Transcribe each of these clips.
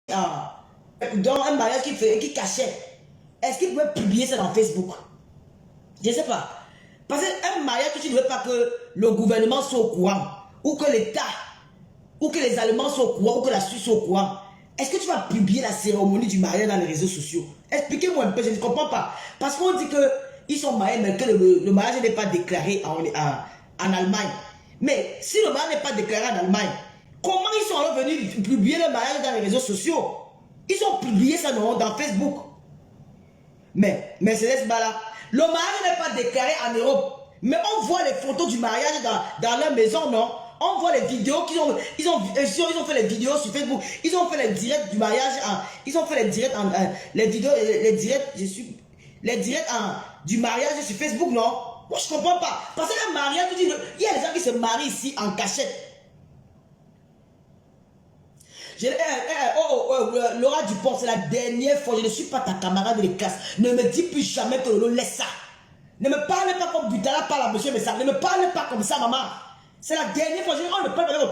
dans un mariage qui cachait. Est-ce qu'il pouvait publier ça dans Facebook? Je ne sais pas. Parce qu'un mariage que tu ne veux pas que le gouvernement soit au courant, ou que l'État, ou que les Allemands soient au courant, ou que la Suisse soit au courant, est-ce que tu vas publier la cérémonie du mariage dans les réseaux sociaux? Expliquez-moi un peu, je ne comprends pas. Parce qu'on dit qu'ils sont mariés, mais que le mariage n'est pas déclaré en Allemagne. Mais si le mariage n'est pas déclaré en Allemagne, comment ils sont alors venus publier le mariage dans les réseaux sociaux? Ils ont publié ça dans Facebook. Mais Mercedes Bala, le mariage n'est pas déclaré en Europe. Mais on voit les photos du mariage dans leur maison, non? On voit les vidéos ils ont fait les vidéos sur Facebook. Ils ont fait les directs du mariage. Ils ont fait les directs du mariage sur Facebook, non? Moi je comprends pas. Parce que le mariage, il y a des gens qui se marient ici en cachette. Laura Dupont, c'est la dernière fois. Je ne suis pas ta camarade de classe. Ne me dis plus jamais que Lolo laisse ça. Ne me parle pas comme Butala parle à monsieur Messa. Ne me parle pas comme ça, maman. C'est la dernière fois. On ne parle pas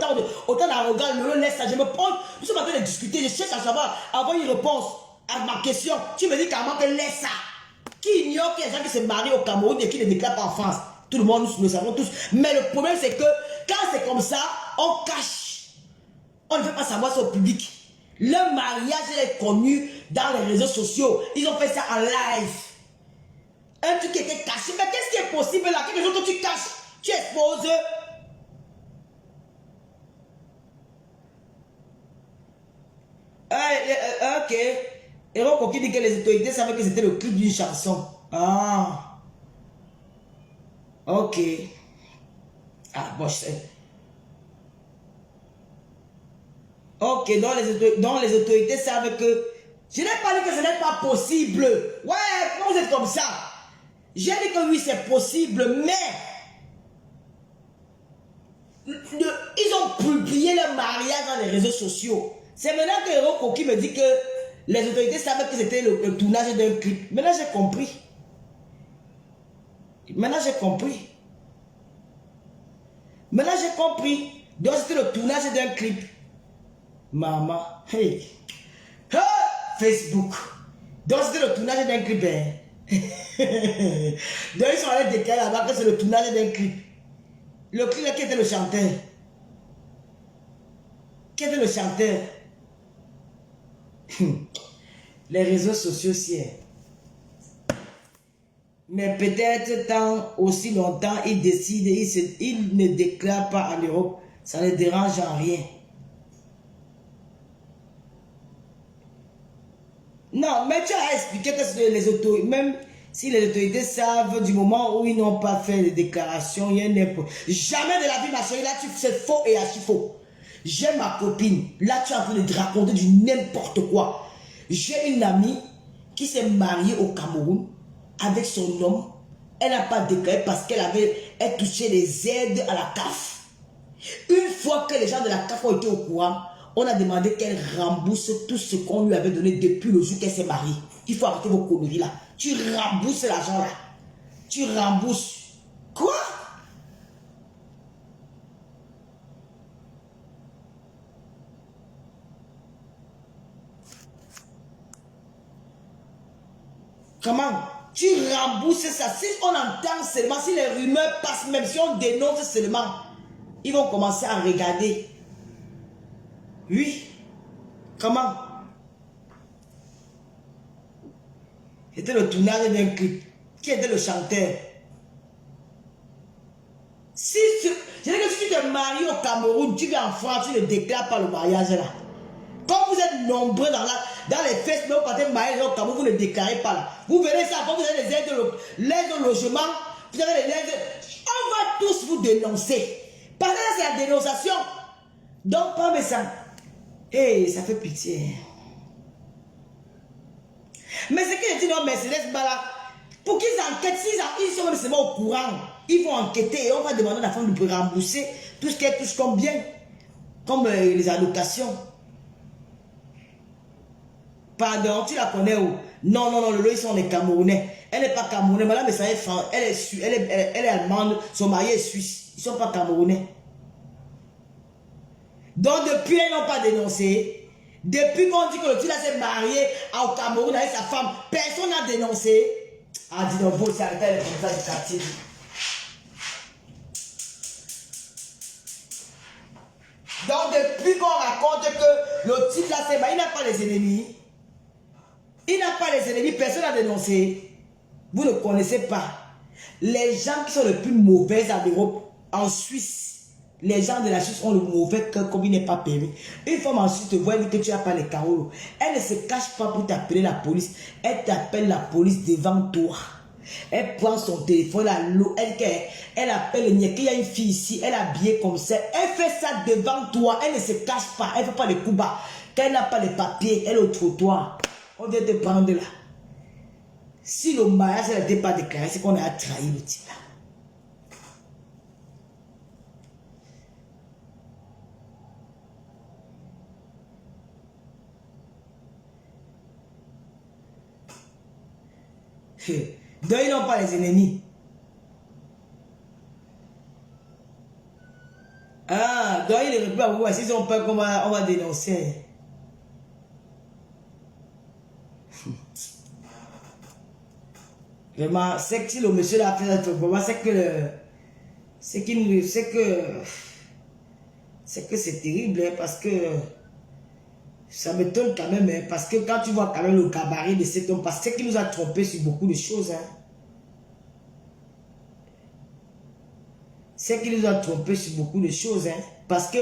autant d'arrogance. Lolo laisse ça. Je me prends. Nous sommes en train de discuter. Je cherche à savoir, avoir une réponse à ma question. Tu me dis carrément que laisse ça. Qui ignore qu'il y a des gens qui se marient au Cameroun et qui ne déclarent pas en France? Tout le monde, nous le savons tous. Mais le problème, c'est que quand c'est comme ça, on cache. On ne veut pas savoir ça au public. Le mariage est connu dans les réseaux sociaux. Ils ont fait ça en live. Un truc qui était caché. Mais qu'est-ce qui est possible là? Quelque chose que tu caches, tu exposes. Ok. Héros qui dit que les autorités savaient que c'était le clip d'une chanson. Ah. Ok. Ah, bon, je sais. Ok, donc les autorités savent que... Je n'ai pas dit que ce n'est pas possible. Ouais, comment vous êtes comme ça? J'ai dit que oui, c'est possible, mais... Ils ont publié le mariage dans les réseaux sociaux. C'est maintenant que Héros Koki me dit que les autorités savaient que c'était le tournage d'un clip. Maintenant, j'ai compris. Maintenant, j'ai compris. Maintenant, j'ai compris. Donc, c'était le tournage d'un clip. Maman, hey. Ah, Facebook. Donc c'était le tournage d'un clip. Donc ils sont allés déclarer là-bas que c'est le tournage d'un clip. Le clip qui était le chanteur. Qui était le chanteur? Les réseaux sociaux, c'est. Mais peut-être tant aussi longtemps ils décident, ils ne déclarent pas en Europe. Ça ne dérange en rien. Non, mais tu as expliqué que les autorités, même si les autorités savent du moment où ils n'ont pas fait de déclaration, il y a n'importe. Jamais de la vie, ma chérie, là, c'est faux et archi faux. J'ai ma copine, là, tu es en train de raconter du n'importe quoi. J'ai une amie qui s'est mariée au Cameroun avec son homme. Elle n'a pas déclaré parce elle touchait les aides à la CAF. Une fois que les gens de la CAF ont été au courant, on a demandé qu'elle rembourse tout ce qu'on lui avait donné depuis le jour qu'elle s'est mariée. Il faut arrêter vos conneries là. Tu rembourses l'argent là. Tu rembourses. Quoi? Comment? Tu rembourses ça. Si on entend seulement, si les rumeurs passent, même si on dénonce seulement, ils vont commencer à regarder. Oui. Comment? C'était le tournage d'un clip. Qui était le chanteur? Je dis que si tu te maries au Cameroun, tu viens en France, tu ne déclares pas le mariage là. Comme vous êtes nombreux dans les fêtes, mais vous partez marier au Cameroun, vous ne déclarez pas là. Vous verrez ça, quand vous avez les aides de logement, vous avez les aides. On va tous vous dénoncer. Parce que là, c'est la dénonciation. Donc, pas ça. Hey, ça fait pitié. Mais c'est que je dis non, Mercedes Bala, pour qu'ils enquêtent, s'ils sont même seulement au courant, ils vont enquêter et on va demander à la femme de rembourser tout ce qu'elle touche comme bien, comme les allocations. Pardon, tu la connais où? Non, non, non, ils sont les Camerounais. Elle n'est pas Camerounais, madame, elle est allemande, son mari est suisse. Ils ne sont pas Camerounais. Donc depuis, elles n'ont pas dénoncé. Depuis qu'on dit que le type là s'est marié au Cameroun avec sa femme, personne n'a dénoncé. Ah, dis donc, vous, c'est arrêté les commissaires du quartier. Donc, depuis qu'on raconte que le type là s'est marié, il n'a pas les ennemis. Il n'a pas les ennemis, personne n'a dénoncé. Vous ne connaissez pas. Les gens qui sont les plus mauvais en Europe, en Suisse, les gens de la Suisse ont le mauvais cœur comme il n'est pas permis. Une femme en Suisse te voit et dit que tu n'as pas les carreaux. Elle ne se cache pas pour t'appeler la police. Elle t'appelle la police devant toi. Elle prend son téléphone, elle appelle le niais, qu'il y a une fille ici, elle est habillée comme ça. Elle fait ça devant toi. Elle ne se cache pas. Elle ne fait pas les coups bas. Quand elle n'a pas les papiers, elle est au trottoir. On vient te prendre là. Si le mariage n'était pas déclaré, c'est qu'on a trahi le type là. Donc ils n'ont pas les ennemis. Ah, donc ils ne répondent pas pourquoi. S'ils ont peur qu'on va dénoncer. Vraiment, c'est que si le monsieur l'a fait notre moment, c'est que c'est terrible, hein, parce que ça m'étonne quand même, hein, parce que quand tu vois quand même le gabarit de cet homme, parce que c'est qu'il nous a trompé sur beaucoup de choses, hein. C'est qu'il nous a trompé sur beaucoup de choses, hein, parce que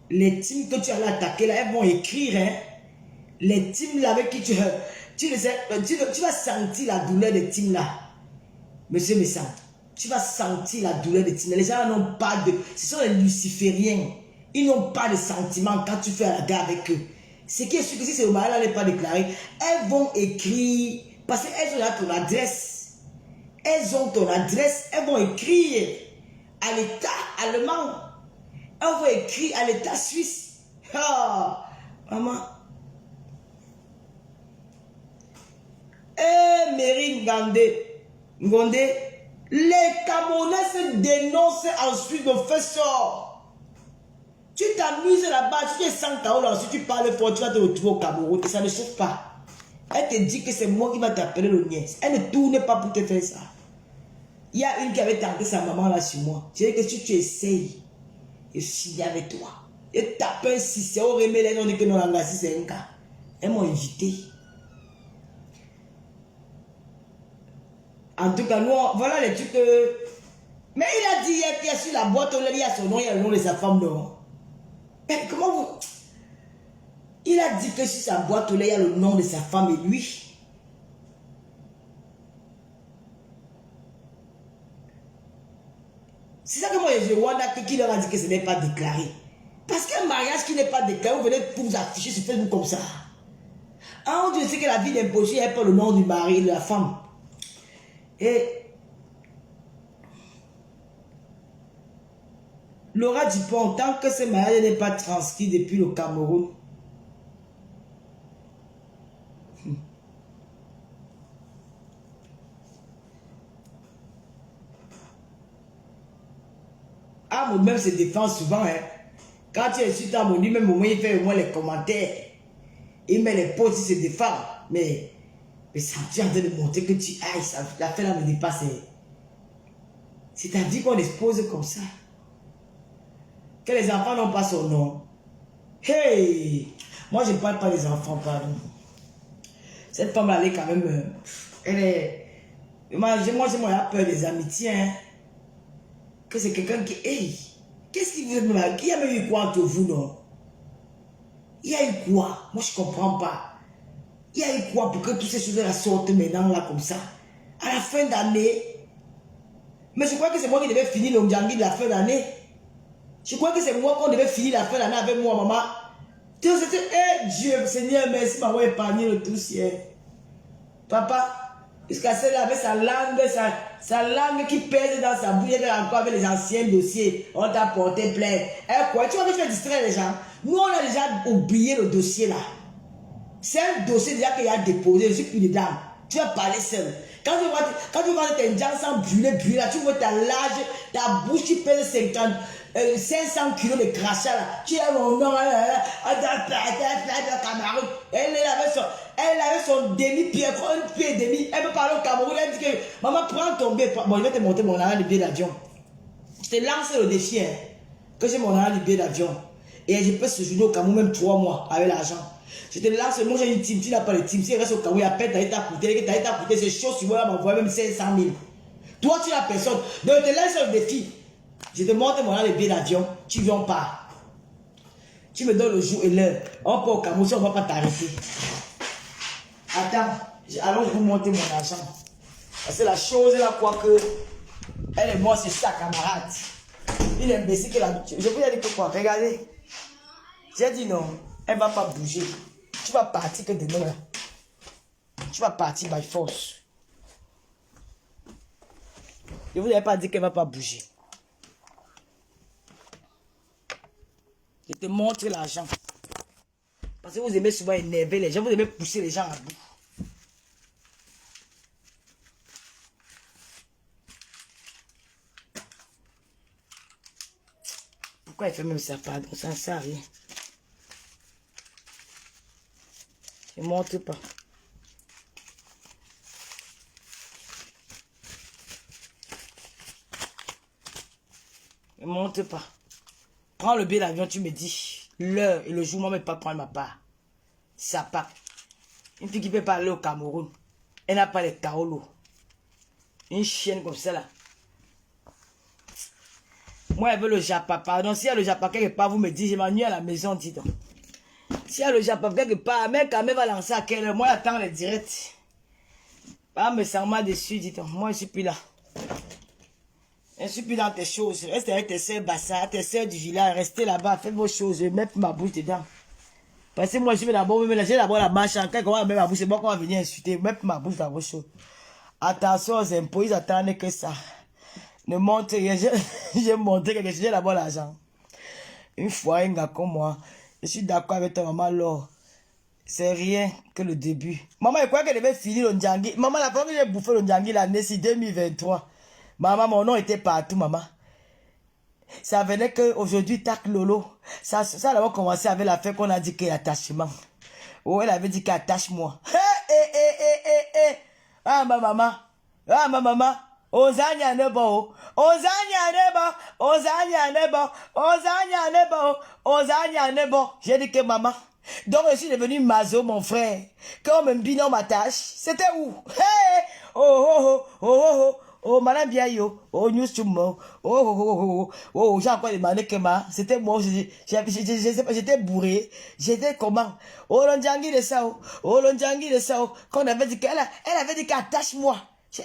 les teams que tu allais attaquer là, elles vont écrire, hein, les teams là avec qui tu vas sentir la douleur des teams là, monsieur Messant. Tu vas sentir la douleur des teams. Les gens n'ont pas de... Ce sont les lucifériens. Ils n'ont pas de sentiments quand tu fais la guerre avec eux. Ce qui est sûr que si c'est le mariage n'est pas déclaré, elles vont écrire, parce qu'elles ont là ton adresse. Elles ont ton adresse, elles vont écrire à l'État allemand. Elles vont écrire à l'État suisse. Ah, maman. Eh, Mary Ngonde, les Camerounais se dénoncent ensuite de fait sort. Tu t'amuses là-bas, tu es sans KO là, si tu parles fort, tu vas te retrouver au Cameroun et ça ne chauffe pas. Elle te dit que c'est moi qui va t'appeler le nièce. Elle ne tourne pas pour te faire ça. Il y a une qui avait tenté sa maman là sur moi. Je dis que si tu essayes, je suis avec toi. Et tape un 6, c'est au remède, on dit que non, c'est un gars. Elles m'ont invité. En tout cas, nous, voilà les trucs. Mais il a dit hier qu'il y a sur la boîte, il y a son nom, il y a le nom de sa femme, non. Mais comment vous... Il a dit que sur sa boîte, il y a le nom de sa femme et lui. C'est ça que moi je vois qui leur a dit que ce n'est pas déclaré. Parce qu'un mariage qui n'est pas déclaré, vous venez pour vous afficher sur Facebook comme ça. Ah, on dit que la vie d'un poché, il n'y a pas le nom du mari et de la femme. Et Laura Dupont, tant que ce mariage n'est pas transcrit depuis le Cameroun, Amour même se défend souvent, hein. Quand tu insultes Amour, lui-même au moins il fait au moins les commentaires. Il met les posts, il se défend. Mais ça tu es en train de montrer que tu ailles, la fin là me dépasse. C'est ta vie qu'on expose comme ça. Que les enfants n'ont pas son nom. Hey! Moi je ne parle pas des enfants, pardon. Cette femme là, elle est quand même... elle est... Moi j'ai peur des amitiés, hein. Que c'est quelqu'un qui... Hey! Qu'est-ce qui vous êtes là? Qui a même eu quoi entre vous, non? Il y a eu quoi? Moi je ne comprends pas. Il y a eu quoi pour que toutes ces choses-là sortent maintenant là comme ça? À la fin d'année. Mais je crois que c'est moi qui devais finir le Mdjangi de la fin d'année. Je crois que c'est moi qu'on devait finir la fin d'année avec moi, maman. Dieu, Dieu, Seigneur, merci m'avoir épargné le dossier. Papa, jusqu'à celle-là avec sa langue qui pèse dans sa bouche, elle encore avec les anciens dossiers. On t'a porté plainte. Quoi? Tu vois que tu vas distraire les gens? Nous, on a déjà oublié le dossier là. C'est un dossier déjà qu'il a déposé, je suis plus dedans. Tu vas parler seul. Quand tu vois tes gens sans brûler, là, tu vois ta large, ta bouche qui pèse 500 kilos de crachat là. Tu as mon nom, Cameroun. Elle avait son demi-pied, un pied et demi. Elle peut parler au Cameroun. Elle dit que maman, prends ton billet. Bon, je vais te montrer mon argent de billet d'avion. Je te lance le défi, hein, que j'ai mon argent de billet d'avion. Et je peux séjourner au Cameroun même 3 mois avec l'argent. Je te lance, moi j'ai une team, tu n'as pas de team. Si elle reste au Cameroun, il y a peine, t'as coûté, c'est chaud, tu vas m'envoyer même 500 000. Toi, tu n'as personne. Donc, je te laisse le défi. Je te montre mon argent de billet d'avion, tu viens pas. Tu me donnes le jour et l'heure. On peut au Cameroun, on ne va pas t'arrêter. Attends, alors je vous montre mon argent. Parce que la chose là, quoi que, elle est morte, c'est sa camarade. Il est imbécile que la... Je vous ai dit que quoi, regardez. J'ai dit non, elle ne va pas bouger. Tu vas partir que demain là. Tu vas partir by force. Je vous avais pas dit qu'elle ne va pas bouger. Je te montre l'argent. Parce que vous aimez souvent énerver les gens, vous aimez pousser les gens à bout. Pourquoi elle fait même ça? Pardon, ça ne sert à rien. Je ne montre pas. Je ne montre pas. Prends le billet d'avion, tu me dis l'heure et le jour, moi, je ne vais pas prendre ma part. Ça part. Une fille qui peut pas aller au Cameroun, elle n'a pas les Kaolo. Une chienne comme ça là. Moi, elle veut le Japon. Pardon, s'il y a le Japon quelque part, vous me dites, je m'ennuie à la maison, dis donc. S'il y a le Japon quelque part, mais quand même va lancer à quelle heure? Moi, j'attends les directs. Pas me sens mal dessus, dis donc. Moi, je suis plus là. Je ne suis plus dans tes choses. Reste avec tes soeurs bassins, tes soeurs du village. Restez là-bas, faites vos choses. Je vais mettre ma bouche dedans. Parce que moi, je vais d'abord me mélanger d'abord la marche. Quand on va mettre ma bouche, c'est moi qu'on va venir insulter. Mettre ma bouche dans vos choses. Attention aux impôts, ils attendent que ça. Ne montre rien. J'ai montré quelque chose, j'ai d'abord l'argent. Une fois, un gars comme moi, je suis d'accord avec ta maman, Laure. C'est rien que le début. Maman, je crois qu'elle devait finir le Ndjangi. Maman, la fois que j'ai bouffé le Ndjangi l'année, c'est 2023. Maman, mon nom était partout, maman. Ça venait qu'aujourd'hui, tac Lolo. Ça a commencé avec la fête qu'on a dit qu'il y a attachement. Oh, elle avait dit qu'il attache-moi. Ah, ma maman. Ah, ma maman. Ozanya nebo. Ozanya nebo. Ozanya nebo. Ozanya nebo. Ozanya nebo. J'ai dit que maman. Donc, je suis devenu Mazo, mon frère. Quand on me binôme m'attache, c'était où? Hey! Oh, oh, oh, oh, oh, oh. Oh, madame Biayo, oh, news to mo, oh, j'ai encore demandé que c'était moi, j'étais bourré, j'étais comment? Oh, l'ondjangi de ça, oh, l'ondjangi de ça, quand on avait dit qu'elle avait dit qu'attache-moi,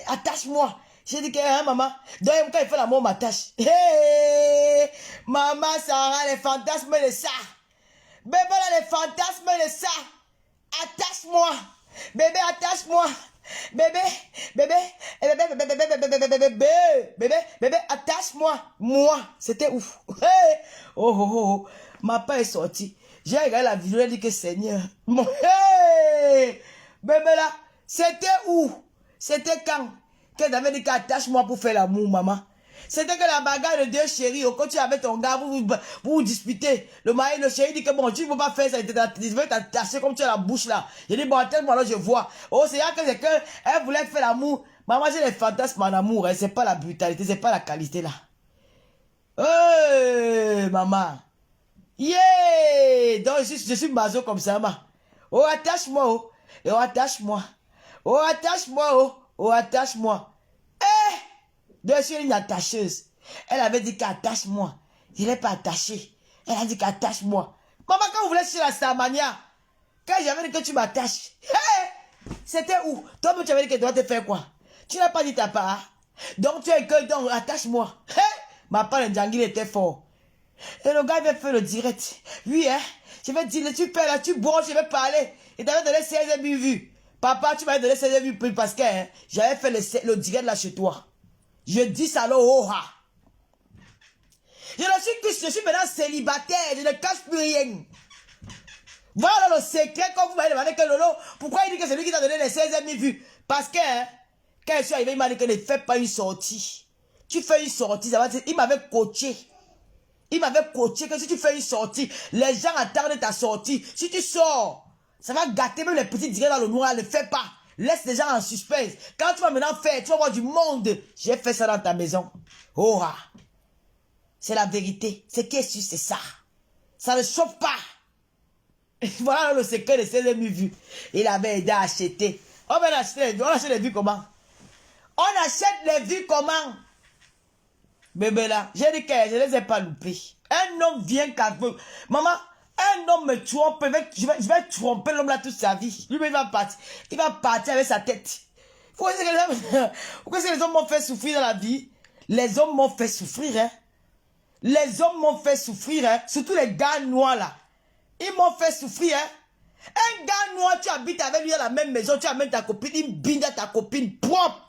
attache-moi. J'ai dit que, hein, maman, donc, quand il fait l'amour, m'attache. Hey, maman, Sarah, les fantasmes de ça. Bébé, là, les fantasmes de ça. Attache-moi. Bébé, attache-moi. Bébé, bébé, attache-moi. Moi, c'était ouf. Hey. Oh, ma part est sortie. J'ai regardé la vidéo, elle dit que Seigneur. Hey. Bébé là, c'était où? C'était quand? Qu'elle avait dit qu'attache-moi pour faire l'amour, maman. C'était que la bagarre de deux chéris, quand tu es avec ton gars, vous disputez. Le mari, le chéri dit que bon, tu ne peux pas faire ça, il veut t'attacher comme tu as la bouche là. J'ai dit bon, tellement alors je vois. Oh, c'est là que c'est qu'elle voulait faire l'amour. Maman, j'ai les fantasmes en amour, hein. C'est pas la brutalité, c'est pas la qualité là. Maman. Yeah! Donc je suis maso comme ça, maman. Oh, attache-moi, oh. Oh, attache-moi. Oh, attache-moi, oh. Oh, attache-moi. Donc, je suis une attacheuse. Elle avait dit qu'attache-moi. Je ne l'ai pas attachée. Elle a dit qu'attache-moi. Maman, quand vous voulez chez la Samania, quand j'avais dit que tu m'attaches, c'était où? Toi, tu avais dit que tu dois te faire quoi? Tu n'as pas dit ta part. Donc, tu es que, donc, attache-moi. Ma part, le Djangil était fort. Et le gars, il va faire le direct. Oui, hein? Je vais dire, tu fais là, tu bois, je vais parler. Il t'avait donné 16 000 vues. Papa, tu m'avais donné 16 000 vues parce que hein, j'avais fait le direct là chez toi. Je dis ça là, oha. Je suis maintenant célibataire, je ne cache plus rien. Voilà le secret quand vous m'avez demandé que Lolo, pourquoi il dit que c'est lui qui t'a donné les 16 000 vues? Parce que, hein, quand je suis arrivé, il m'a dit que ne fais pas une sortie. Tu fais une sortie, ça va, il m'avait coaché. Il m'avait coaché que si tu fais une sortie, les gens attendent ta sortie. Si tu sors, ça va gâter même les petits direts dans le noir. Ne fais pas. Laisse les gens en suspense. Quand tu vas maintenant faire, tu vas voir du monde. J'ai fait ça dans ta maison. Oh, c'est la vérité. C'est qu'est-ce que c'est ça? Ça ne chauffe pas. Voilà le secret de ces 000 vues. Il avait aidé à acheter. On achète les vues comment? On achète les vues comment? Bébé là, j'ai dit que je ne les ai pas loupés. Un homme vient qu'avec... Maman, un homme me trompe. Je vais tromper l'homme là toute sa vie. Lui, il va partir. Il va partir avec sa tête. Pourquoi est-ce que les hommes m'ont fait souffrir dans la vie? Les hommes m'ont fait souffrir, hein. Les hommes m'ont fait souffrir, hein. Surtout les gars noirs là. Ils m'ont fait souffrir, hein. Un gars noir, tu habites avec lui dans la même maison, tu amènes ta copine, il binde à ta copine propre.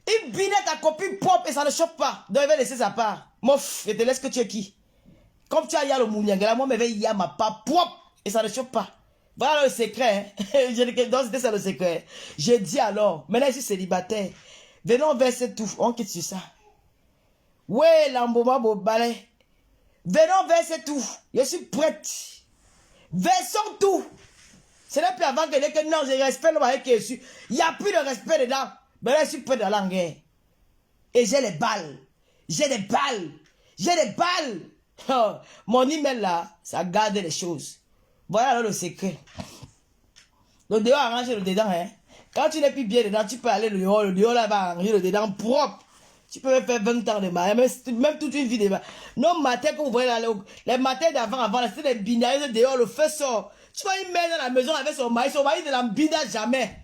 Il binde à ta copine propre et ça ne choque pas. Donc il va laisser sa part. Mof, je te laisse que tu es qui? Comme tu as y'a le mouniangela, moi je vais y a ma part propre et ça ne choque pas. Voilà le secret. Hein. C'était ça le secret. Je dis alors, maintenant je suis célibataire. Venons verser tout. On quitte sur ça. Ouais, l'emboma beau balai. Venons verser tout. Je suis prête. Versons tout. Ce n'est plus avant que non, je respecte le mari qui est dessus. Il n'y a plus de respect dedans. Mais là, je suis prêt dans la guerre. Et j'ai les balles. J'ai des balles. J'ai des balles. Oh, mon email là, ça garde les choses. Voilà alors le secret. Le dehors arrange le dedans. Hein. Quand tu n'es plus bien dedans, tu peux aller le dehors là va arranger le dedans propre. Tu peux même faire 20 ans de mariage, même toute une vie de mariage. Non, matin que vous voyez là, les matins d'avant, c'était des binaires dehors, le feu sort. Tu vois une mère dans la maison avec son mari ne l'embina jamais.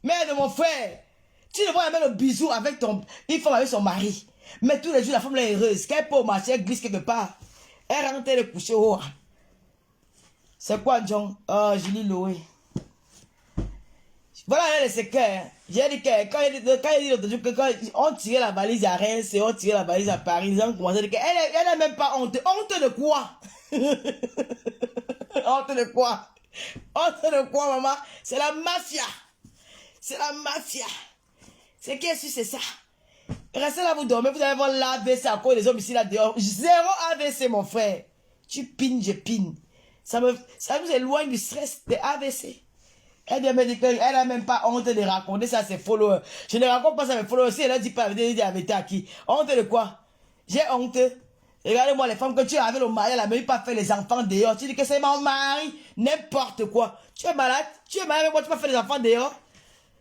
Mère de mon frère, tu ne vois jamais le bisou avec une femme avec son mari. Mais tous les jours, la femme est heureuse. Quand elle peut marcher, elle glisse quelque part. Elle rentre, elle est couchée. Oh. C'est quoi, John? Oh, Julie Loé. Voilà les secrets. J'ai dit que quand il dit l'autre jour que quand on tirait la valise à Reims et on tirait la valise à Paris, les gens commençaient à dire qu'elle n'a même pas honte. Honte de quoi? Honte de quoi? Honte de quoi, maman? C'est la mafia. C'est la mafia. C'est qu'est-ce que c'est ça? Restez là, vous dormez, vous allez voir l'AVC à cause des hommes ici, là, dehors. 0 AVC, mon frère. Tu pines, je pine. Ça nous éloigne du stress des AVC. Elle me dit qu'elle n'a même pas honte de raconter ça à ses followers. Je ne raconte pas ça à mes followers. Si elle a dit pas, elle a dit à qui? Honte de quoi? J'ai honte. Regardez-moi les femmes que tu as avec le mari, elle n'a même pas fait les enfants dehors. Tu dis que c'est mon mari. N'importe quoi. Tu es malade? Tu es malade avec moi, tu vas faire les enfants dehors?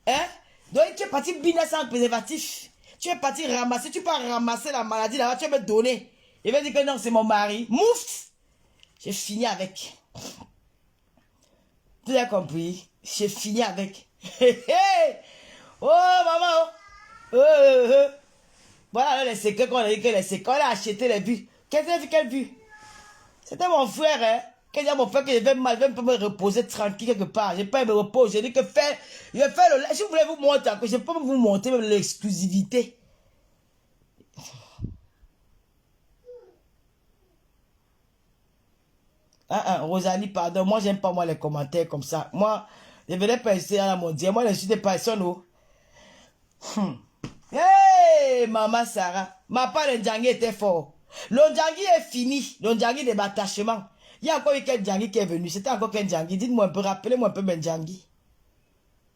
Hein? Donc tu es parti biner sans préservatif. Tu es parti ramasser, tu peux ramasser la maladie là-bas, tu vas me donner. Il va dire que non, c'est mon mari. Mouf! J'ai fini avec. Tu as compris? J'ai fini avec. Oh, maman! Voilà les secrets qu'on a dit que les secrets. On a acheté les vues. Quelle vue? C'était mon frère, hein? Quand il y a mon frère que je vais me reposer tranquille quelque part. Je peux me reposer. J'ai dit que je fais le... Si vous voulez vous montrer, je peux vous montrer même l'exclusivité. Rosalie, pardon. Moi, j'aime pas moi les commentaires comme ça. Moi, je venais penser à mon Dieu. Moi, je suis des personnes où... Hey, maman Sarah. Ma part de Ndjangi était fort. Le Ndjangi est fini. Le Ndjangi de l'attachement. Il y a encore eu quel Ndjangi qui est venu. C'était encore quel Ndjangi. Dites-moi un peu, rappelez-moi un peu ben Ndjangi.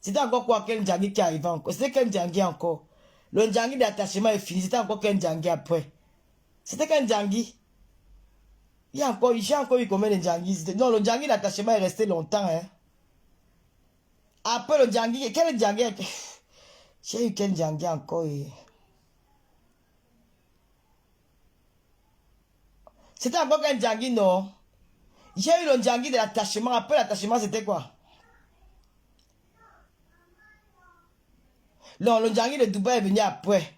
C'était encore quoi quel Ndjangi qui arrivait encore. C'était quel Ndjangi encore. Le Ndjangi d'attachement est fini. C'était encore quel Ndjangi après. C'était quel Ndjangi. J'ai encore eu combien de Ndjangi. Non, le Ndjangi d'attachement est resté longtemps. Hein. Après le Ndjangi, quel Ndjangi. J'ai eu quel Ndjangi encore. C'était encore quel Ndjangi, non. J'ai eu le Ndjangi de l'attachement. Après l'attachement, c'était quoi? Non, le Ndjangi de Dubaï est venu après.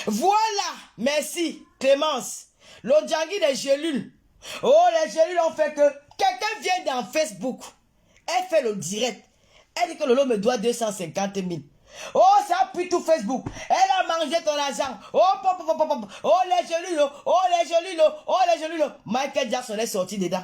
Voilà! Merci, Clémence. Le Ndjangi des gélules. Oh, les gélules ont fait que quelqu'un vient dans Facebook. Elle fait le direct. Elle dit que Lolo me doit 250 000. Oh, ça pue tout Facebook. Elle a mangé ton argent. Oh, les gélules. Oh, les gélules. Oh, les gélules. Michael Jackson est sorti dedans.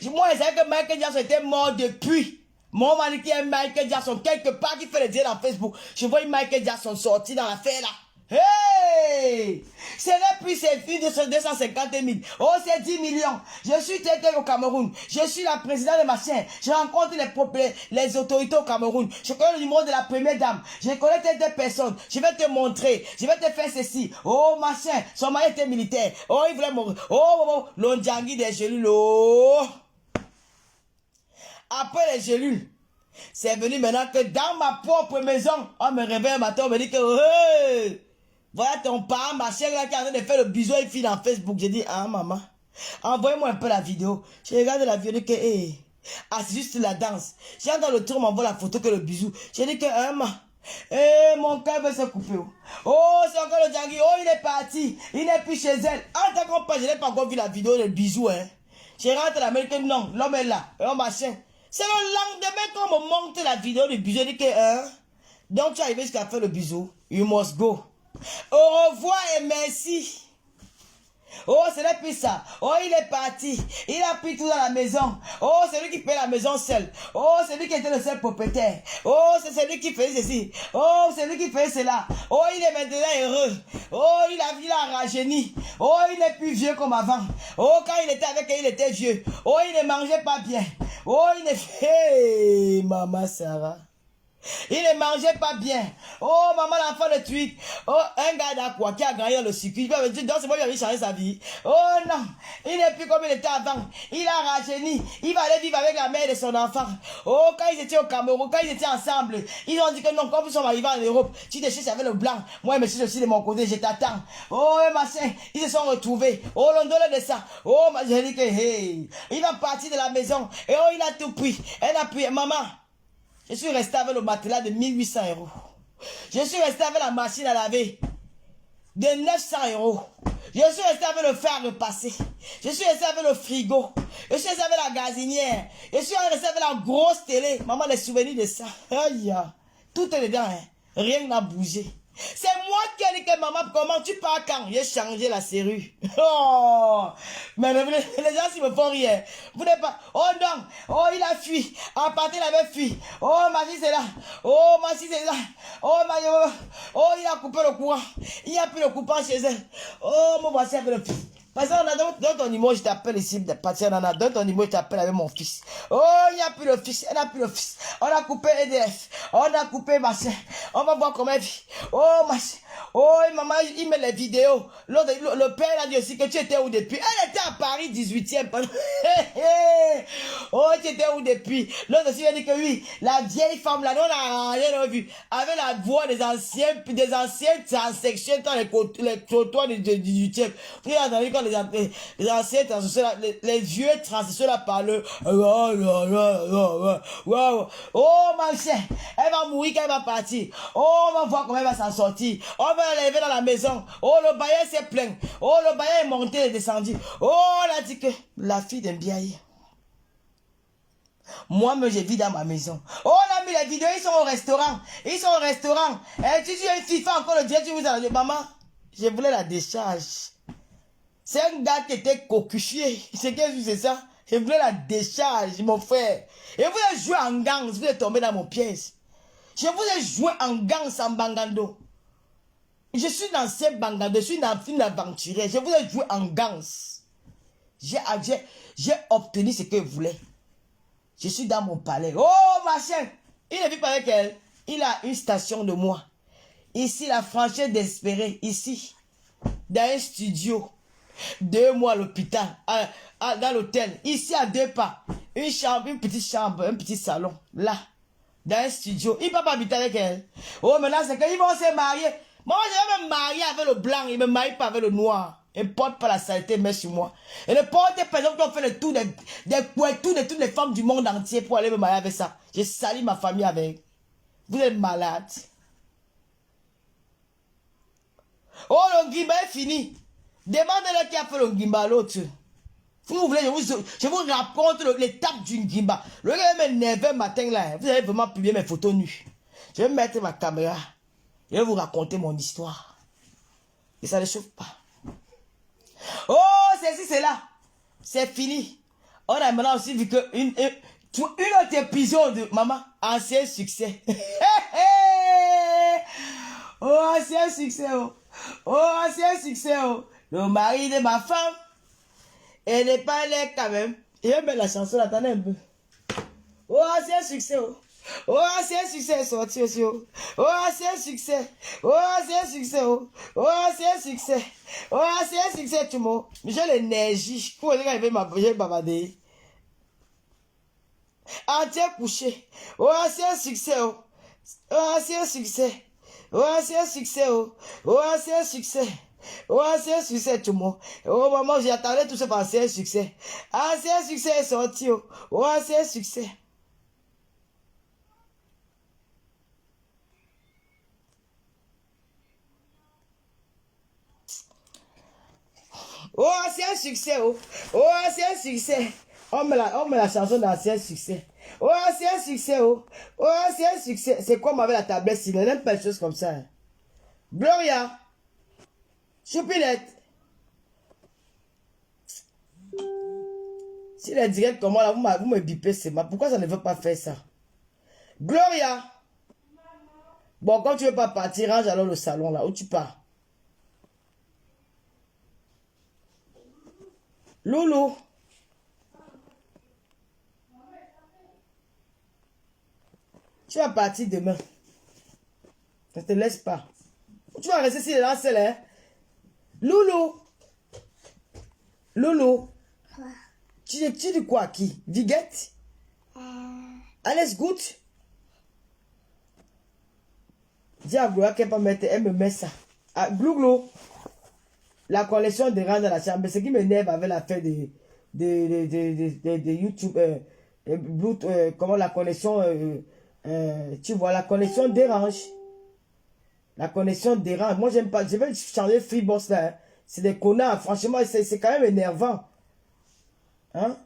Moi, je savais que Michael Jackson était mort depuis. Mon mari qui est Michael Jackson, quelque part qui fait le direct dans Facebook. Je vois Michael Jackson sorti dans l'affaire là. Hey! Ce n'est plus ces filles de 250 000. Oh, c'est 10 millions. Je suis quelqu'un au Cameroun. Je suis la présidente de machin. Je rencontre les autorités au Cameroun. Je connais le numéro de la première dame. Je connais telle personne. Je vais te montrer. Je vais te faire ceci. Oh, machin. Son mari était militaire. Oh, il voulait mourir. Oh, l'ondjangui des gélules. Oh. Après les gélules, c'est venu maintenant que dans ma propre maison, on me réveille un matin, on me dit que hey, voilà ton parent, ma chère là qui est en train de faire le bisou et fille dans Facebook. J'ai dit, ah maman, envoyez-moi un peu la vidéo. J'ai regardé la vidéo que, hey, ah c'est juste la danse. J'ai dans le tour, m'envoie la photo que le bisou. J'ai dit que, ah maman, eh, mon cœur veut se couper. Oh, c'est encore le Djangui. Oh, il est parti. Il n'est plus chez elle. En tant qu'on parle, je n'ai pas encore vu la vidéo le bisou, hein. J'ai rentré la main que non, l'homme est là. Oh, machin. C'est le lendemain qu'on me montre la vidéo du bisou. Je dis que, hein. Donc, tu es arrivé jusqu'à faire le bisou. You must go. Au revoir et merci. Oh, ce n'est plus ça. Oh, il est parti. Il a pris tout dans la maison. Oh, c'est lui qui paye la maison seul. Oh, c'est lui qui était le seul propriétaire. Oh, c'est lui qui fait ceci. Oh, c'est lui qui fait cela. Oh, il est maintenant heureux. Oh, il a rajeuni. Oh, il n'est plus vieux comme avant. Oh, quand il était avec elle, il était vieux. Oh, il ne mangeait pas bien. Oh, il est... Hey, maman Sarah. Il ne mangeait pas bien. Oh, maman, l'enfant de tweet. Oh, un gars d'Aqua qui a gagné dans le circuit. Il va me dire, donc c'est moi qui vais changer sa vie. Oh non, il n'est plus comme il était avant. Il a rajeuni. Il va aller vivre avec la mère de son enfant. Oh, quand ils étaient au Cameroun, quand ils étaient ensemble, ils ont dit que non, quand ils sont arrivés en Europe, tu te cherches avec le blanc. Moi, je me cherche aussi de mon côté, je t'attends. Oh, machin, ils se sont retrouvés. Oh, l'on donne de ça. Oh, ma j'ai dit que, hey, il va partir de la maison. Et oh, il a tout pris. Elle a pris, maman. Je suis resté avec le matelas de 1800 €. Je suis resté avec la machine à laver de 900 €. Je suis resté avec le fer à repasser. Je suis resté avec le frigo. Je suis resté avec la gazinière. Je suis resté avec la grosse télé. Maman, les souvenirs de ça. Aïe, tout est dedans. Hein. Rien n'a bougé. C'est moi qui ai dit que maman, comment tu pars quand? J'ai changé la serrure. Oh, mais les gens, s'ils me font rire. Vous n'êtes pas. Oh non. Oh, il a fui. À partir, il avait fui. Oh, ma fille, c'est là. Oh, ma fille, c'est là. Oh, oh, il a coupé le courant. Il a pris le coupant chez elle. Oh, mon voici avec le. Parce qu'on a dans ton numéro, je t'appelle ici, parce qu'on a dans ton numéro, je t'appelle avec mon fils. Oh, il n'y a plus le fils, elle n'a plus le fils. On a coupé EDF, on a coupé machin. On va voir comment elle vit. Oh, machin. Oh, maman, il met les vidéos. Le père a dit aussi que tu étais où depuis? Elle était à Paris 18e. Oh, tu étais où depuis? L'autre aussi, il a dit que oui, la vieille femme là, on n'a rien vu. Avec la voix des anciennes transsexuels dans les trottoirs du 18e. Vous avez entendu quand les anciens transsexuels, les vieux transsexuels là parlent. Oh, ma chère, elle va mourir quand elle va partir. Oh, on va voir comment elle va s'en sortir. On va l'enlever dans la maison. Oh, le bailleur s'est plaint. Oh, le bailleur est monté et descendu. Oh, on a dit que la fille d'un biaï. Moi-même, je vis dans ma maison. Oh, on a mis les vidéos, ils sont au restaurant. Ils sont au restaurant. Et tu dis, une FIFA encore le dieu, tu vous as dit, maman, je voulais la décharge. C'est un gars qui était cocuchier. C'est ça. Je voulais la décharge, mon frère. Et vous avez joué en gang, vous êtes tombé dans mon piège. Je vous ai joué en gang sans bangando. Je suis dans cette bangando, je suis dans une aventurière. Je vous ai joué en gang. J'ai obtenu ce que je voulais. Je suis dans mon palais. Oh, machin. Il ne vit pas avec elle. Il a une station de moi. Ici, la franchise d'espérer. Ici, dans un studio. 2 mois à l'hôpital. Dans l'hôtel. Ici, à 2 pas. Une chambre, une petite chambre, un petit salon. Là. Dans un studio. Il ne peut pas habiter avec elle. Oh, maintenant, c'est qu'ils vont se marier. Moi, je vais me marier avec le blanc. Il ne me marie pas avec le noir. Il ne porte pas la saleté, mais sur moi. Et ne porte pas les gens qui ont fait le tour de toutes les femmes du monde entier pour aller me marier avec ça. J'ai sali ma famille avec. Vous êtes malade. Oh, le Ngimba est fini. Demandez-le qui a fait le Ngimba à l'autre. Vous voulez, je vous raconte l'étape du Ngimba. Le gars m'énerve matin là. Vous allez vraiment publier mes photos nues. Je vais mettre ma caméra. Je vais vous raconter mon histoire. Et ça ne chauffe pas. Oh, c'est ici, c'est là. C'est fini. On a maintenant aussi vu que une autre épisode de maman, ancien succès. Oh, c'est un succès, oh. Oh, c'est un succès, oh. Le mari de ma femme, elle n'est pas laid quand même. J'aime la chanson, attendez un peu. Oh, c'est un succès, oh. Oh, c'est un succès sorti aussi, oh. Oh, c'est un succès. Oh, c'est un succès, oh. Oh, c'est un succès. Oh, c'est un succès, tout le monde. J'ai l'énergie. Pour dire qu'il veut m'abader, babader. Entier couché. Oh, c'est un succès, oh. Oh, c'est un succès. Oh, c'est un succès, oh. Oh, c'est un succès. Oh, c'est un succès, tout le monde. Oh, maman, j'attendais tout ça par c'est un succès. Ah, c'est un succès sorti, oh. Oh, c'est un succès. Oh, c'est un succès, oh. Oh, c'est un succès. On met la chanson dans c'est un succès. Oh, c'est un succès, oh. Oh, c'est un succès. C'est quoi, avec la tablette, il n'aime pas de choses comme ça. Hein. Gloria. Choupinette. Si les directs comme moi, là, vous me bipez, c'est ma. Pourquoi ça ne veut pas faire ça? Gloria. Bon, quand tu ne veux pas partir, range alors le salon, là, où tu pars. Loulou. Tu vas partir demain. Ne te laisse pas. Tu vas rester ici là, seul, hein? Loulou. Loulou. Tu dis quoi à qui? Viguette? Allez, goûte. Dis à Gloria qu'elle peut mettre, elle me met ça. Ah, Glouglou. La collection de rangs dans la chambre. Ce qui m'énerve avec l'affaire de YouTube. Comment la connexion. Tu vois, la connexion dérange. La connexion dérange. Moi, j'aime pas. Je vais changer Freebox là. Hein. C'est des connards. Franchement, c'est quand même énervant. Hein?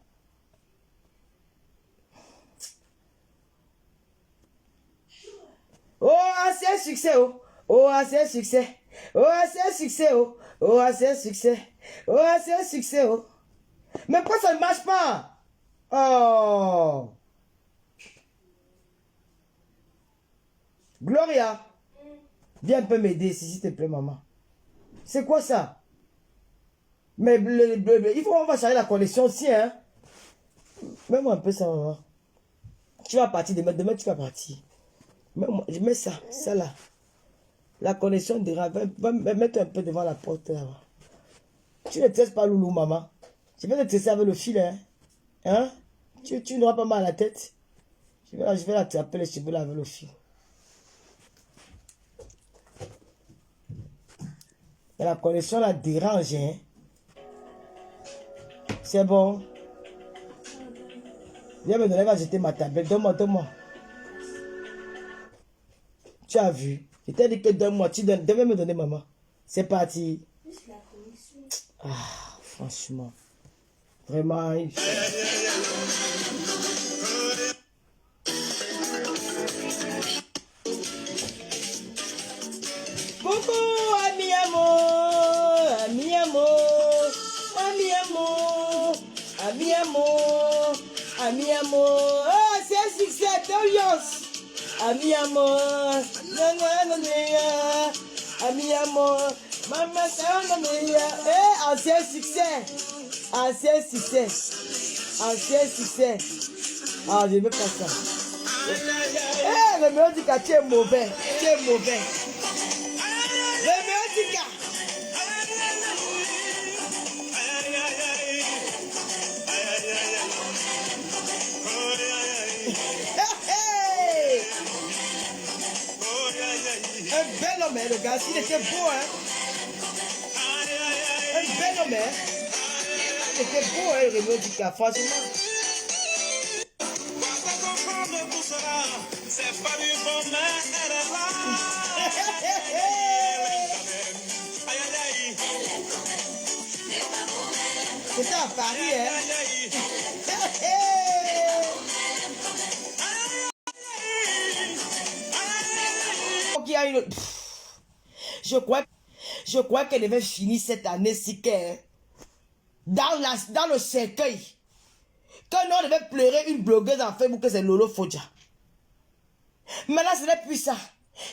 Oh, c'est un succès, oh. Oh, c'est un succès. Oh, c'est un succès, oh. Oh, c'est un succès. Oh, c'est un succès, oh. Mais pourquoi ça ne marche pas? Oh. Gloria. Viens un peu m'aider ici, s'il te plaît, maman. C'est quoi ça? Mais il faut qu'on va changer la connexion aussi, hein. Mets-moi un peu ça, maman. Tu vas partir demain. Demain, tu vas partir. Je mets ça là. La connexion dérange. Va mettre un peu devant la porte là. Tu ne testes pas, Loulou, maman. Je vais te tester avec le fil, hein. Hein? Tu n'auras pas mal à la tête. Je vais la taper les cheveux là avec le fil. Et la connexion la dérange, hein. C'est bon. Viens me donner, va jeter ma tablette. Donne-moi. Tu as vu? Je t'ai dit que donne-moi. Tu devais me donner, maman. C'est parti. Ah, franchement. Vraiment. Coucou, ami amour. Ami amour. Ami amour. Ami amour. Ami amour. Oh, c'est un succès d'audience. Ami amour. Ami amour. Maman, c'est un eh, ancien succès. Ancien succès. Ancien succès. Ah, je veux pas ça. Eh, le médica, tu es mauvais. Tu es mauvais. Le médica. Un bel homme, le gars, s'il était beau, hein. Un bel homme, hein. Il était beau, hein, le médica, franchement. C'était à Paris, hein. Je crois qu'elle devait finir cette année-ci dans le cercueil. Quand on devait pleurer une blogueuse en Facebook, c'est Lolo Fodja. Mais là, ce n'est plus ça.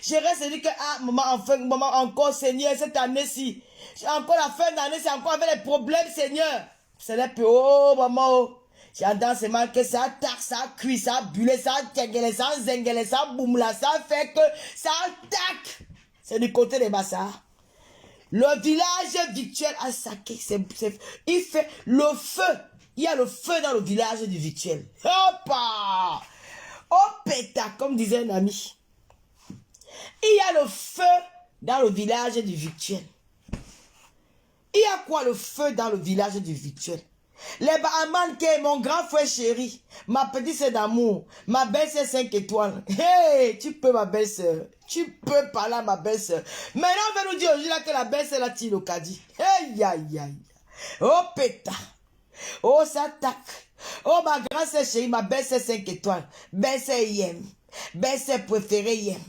Je reste et dis que, ah, maman, enfin, maman, encore, Seigneur, cette année-ci, encore la fin d'année, c'est encore avec les problèmes, Seigneur. C'est là, puis, oh, maman, oh. J'entends seulement que ça tac, ça cuit, ça bulle, ça tchenguele, ça zengele, ça boum là, ça fait que, ça tac. C'est du côté des bassards. Le village virtuel a saqué, il fait le feu. Il y a le feu dans le village du virtuel. Hoppa! Oh, péta, comme disait un ami. Il y a le feu dans le village du virtuel. Il y a quoi le feu dans le village du virtuel? Les Bahaman, mon grand frère chéri, ma petite sœur d'amour, ma belle-sœur 5 étoiles. Hey, tu peux ma belle-sœur. Tu peux parler à ma belle-sœur. Maintenant, on va nous dire aujourd'hui que la belle-sœur a tiré le caddie. Hey, aïe, aïe. Oh, péta. Oh, ça tac. Oh, ma grande sœur chérie, ma belle-sœur 5 étoiles. Belle-sœur Yem. Belle-sœur préférée Yem.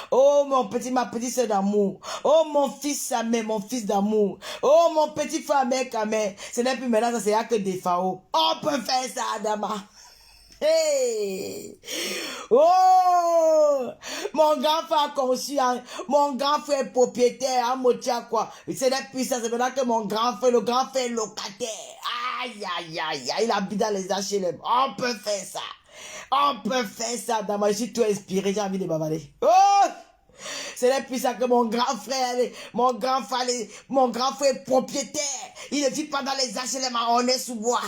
Oh, ma petite sœur d'amour. Oh, mon fils Samé, mon fils d'amour. Oh, mon petit frère mec Kamé. Ce n'est plus maintenant, ça c'est que des pharaons. On peut faire ça, Adama. Hey! Oh! Mon grand frère a conçu, mon grand frère est propriétaire, à Motia quoi. C'est depuis ça, c'est maintenant que mon grand frère, le grand frère est locataire. Aïe, aïe, aïe, aïe, il habite dans les HLM. On peut faire ça. On peut faire ça, Adama. Je suis tout inspiré, j'ai envie de m'avaler. Oh! C'est depuis ça que mon grand frère est propriétaire. Il ne vit pas dans les HLM, on est sous bois.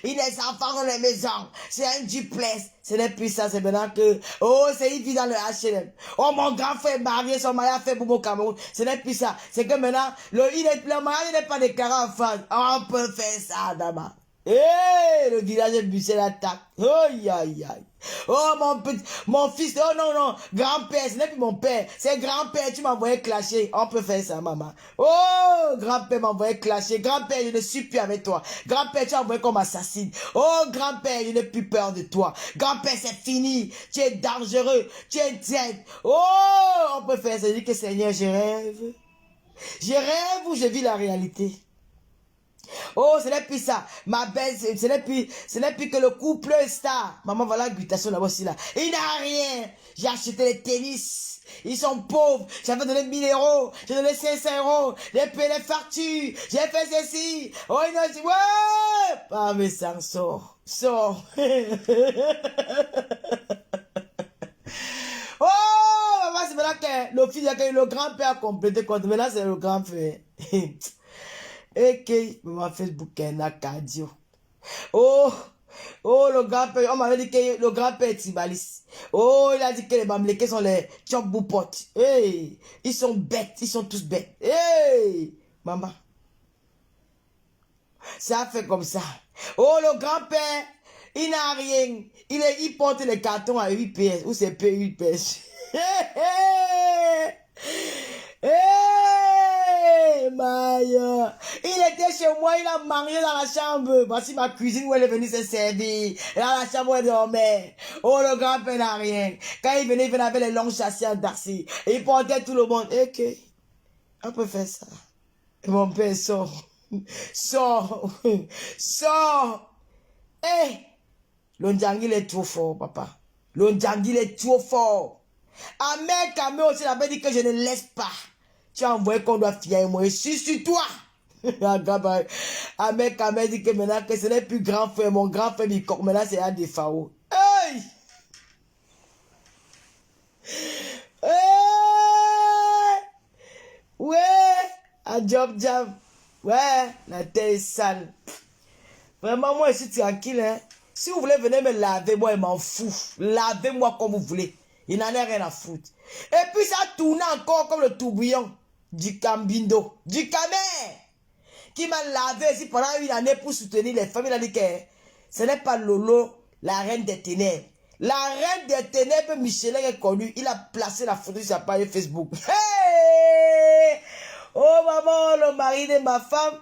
Il a des enfants dans les maisons. C'est un duplex. C'est depuis ça, c'est maintenant que, oh, il vit dans le HLM. Oh, mon grand frère est marié, son mariage fait pour mon Cameroun. C'est depuis ça. C'est que maintenant, le mariage n'est pas déclaré en France. On peut faire ça, Adama. Eh, le village de Bussel attaque. Oh, aïe, aïe. Oh, mon fils, oh non, grand-père, ce n'est plus mon père, c'est grand-père, tu m'as envoyé clasher. On peut faire ça, maman. Oh, grand-père m'a envoyé clasher. Grand-père, je ne suis plus avec toi. Grand-père, tu as envoyé comme assassine. Oh, grand-père, je n'ai plus peur de toi. Grand-père, c'est fini. Tu es dangereux. Tu es tiède. Oh, on peut faire ça. Je dis que Seigneur, je rêve. Je rêve ou je vis la réalité. Oh, ce n'est plus ça. Ma belle, ce n'est plus que le couple star. Maman, voilà la gutation là-bas aussi là. Il n'a rien. J'ai acheté les tennis. Ils sont pauvres. J'avais donné 1000 €. J'ai donné 500 €. J'ai payé les factures. J'ai fait ceci. Oh, il a dit, ouais. Ah, mais ça sort. Sort. Oh, maman, c'est maintenant que le fils, le grand-père a complété. Maintenant, c'est le grand-père. Et que maman Facebook est un cardio. Oh, le grand-père, on m'avait dit que le grand-père est tribaliste. Oh, il a dit que les Bamlékés sont les tchok-boupotes. Hey, ils sont bêtes, ils sont tous bêtes. Hey, maman. Ça fait comme ça. Oh, le grand-père, il n'a rien. Il porte les cartons à 8 PS. Ou c'est P8 PS. Hey, Maya. Il était chez moi, il a mangé dans la chambre. Voici ma cuisine où elle est venue se servir. Dans la chambre où elle dormait. Oh, le grand-père n'a rien. Quand il venait avec les longs chassés en Darcy. Il portait tout le monde. Ok. On peut faire ça. Et mon père sort. Sort. Sort. Eh. L'Ondjangil est trop fort, papa. L'Ondjangil est trop fort. Ahmed Kamé aussi avait dit que je ne laisse pas. Tu as envoyé qu'on doit fier moi. Je suis sur toi. Ahmed Kamé dit que maintenant que ce n'est plus grand frère. Mon grand frère Mikok. Maintenant c'est un des Fao. Hey! Hey! Ouais! Un job. Ouais! La tête est sale. Vraiment, moi je suis tranquille. Hein? Si vous voulez venir me laver, moi je m'en fous. Lavez-moi comme vous voulez. Il n'en a rien à foutre. Et puis ça tourne encore comme le tourbillon du Cambindo, du Camer, qui m'a lavé ici pendant une année pour soutenir les femmes. Il a dit que ce n'est pas Lolo, la reine des ténèbres. La reine des ténèbres, Michelin est connue. Il a placé la photo sur sa page Facebook. Hey! Oh maman, le mari de ma femme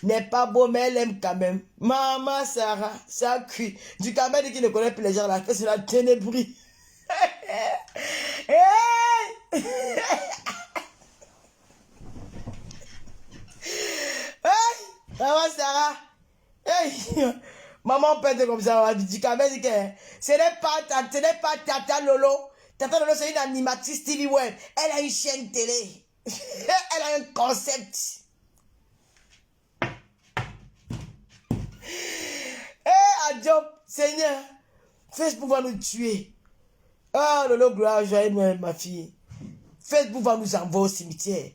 n'est pas beau, mais elle aime quand même. Maman Sarah, ça cuit. Du Camer dit qu'il ne connaît plus les gens là, que c'est la ténébrie. Hey! Maman Sarah, hey! Maman pète comme ça, du Camer dit que ce n'est pas Tata Lolo Tata Lolo, c'est une animatrice TV Web. Elle a une chaîne télé. Elle a un concept. Adieu, Seigneur. Facebook va nous tuer. Ah, Lolo, gloire, joyeux, ma fille. Facebook va nous envoyer au cimetière.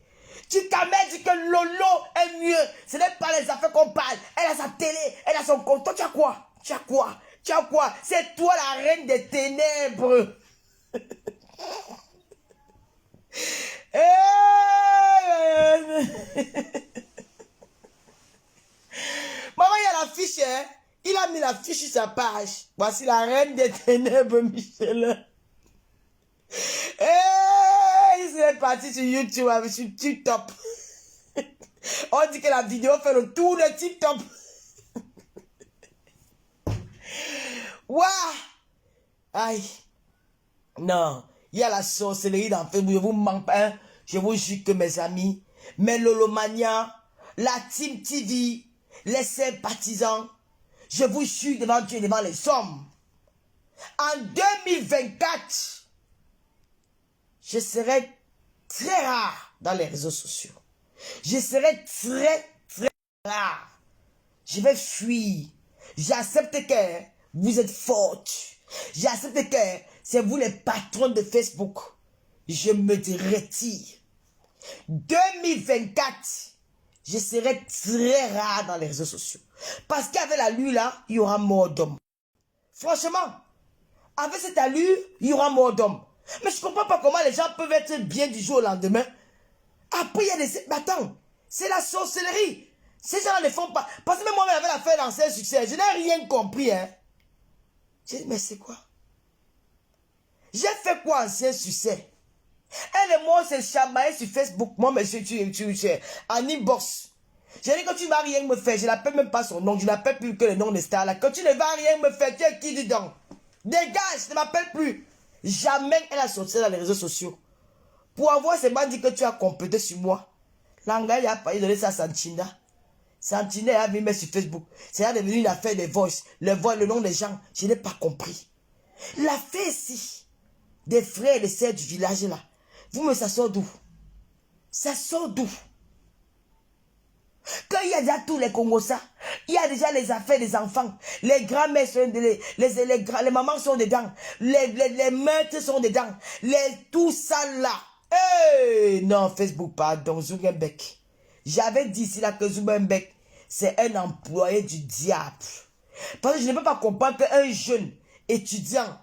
Tu t'as dit que Lolo est mieux. Ce n'est pas les affaires qu'on parle. Elle a sa télé, elle a son compte. Toi, tu as quoi? Tu as quoi? Tu as quoi? C'est toi la reine des ténèbres. Maman, il y a la fiche, hein? Il a mis la fiche sur sa page. Voici la reine des ténèbres, Michel. Il serait parti sur YouTube avec sur TikTok. On dit que la vidéo fait le tour de TikTok. Waouh! Aïe. Non. Il y a la sorcellerie dans Facebook. Je vous manque pas. Hein? Je vous jure que mes amis, mes Lolomania, la Team TV, les sympathisants, je vous jure devant Dieu, devant les hommes. En 2024, je serai très rare dans les réseaux sociaux. Je serai très rare. Je vais fuir. J'accepte que vous êtes forte. J'accepte que c'est vous les patrons de Facebook. Je me retire. 2024, je serai très rare dans les réseaux sociaux. Parce qu'avec la lune là, il y aura mort d'hommes. Franchement, avec cette allure, il y aura mort d'hommes. Mais je ne comprends pas comment les gens peuvent être bien du jour au lendemain. Après, il y a des... Mais attends, c'est la sorcellerie. Ces gens ne le font pas. Parce que même moi-même, avec l'affaire d'ancien succès, je n'ai rien compris. Hein. J'ai dit, mais c'est quoi? J'ai fait quoi ancien succès? Elle et moi, on s'est chamaillé sur Facebook. Moi, monsieur, en inbox. J'ai dit que tu ne vas rien me faire. Je n'appelle même pas son nom. Je n'appelle plus que le nom de Star. Là. Quand tu ne vas rien me faire, tu es qui dedans? Dégage, ne m'appelle plus. Jamais elle a sorti dans les réseaux sociaux. Pour avoir seulement dit que tu as complété sur moi. L'anglais a pas donné ça à Santina. Santina a mis sur Facebook. C'est devenu une affaire des voices. Le nom des gens. Je n'ai pas compris. L'affaire ici, des frères et des sœurs du village là. Vous me ça sort d'où? Ça sort d'où? Quand il y a déjà tous les Congos ça, il y a déjà les affaires des enfants. Les grands-mères sont dedans, les mamans sont dedans, les meurtres sont dedans, tout ça là. Hey, non, Facebook, pardon, Zuckerberg. J'avais dit ici là que Zuckerberg, c'est un employé du diable. Parce que je ne peux pas comprendre qu'un jeune étudiant,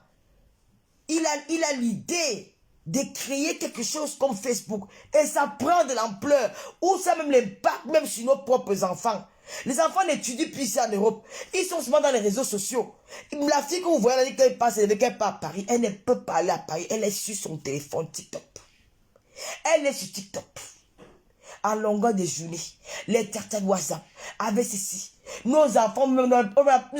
il a l'idée de créer quelque chose comme Facebook. Et ça prend de l'ampleur. Ou ça même l'impact même sur nos propres enfants. Les enfants n'étudient plus ici en Europe. Ils sont souvent dans les réseaux sociaux. La fille que vous voyez, elle dit qu'elle passe, elle part à Paris. Elle ne peut pas aller à Paris. Elle est sur son téléphone TikTok. Elle est sur TikTok. En longueur de journée. Les tartines WhatsApp. Avec ceci. Nos enfants, nous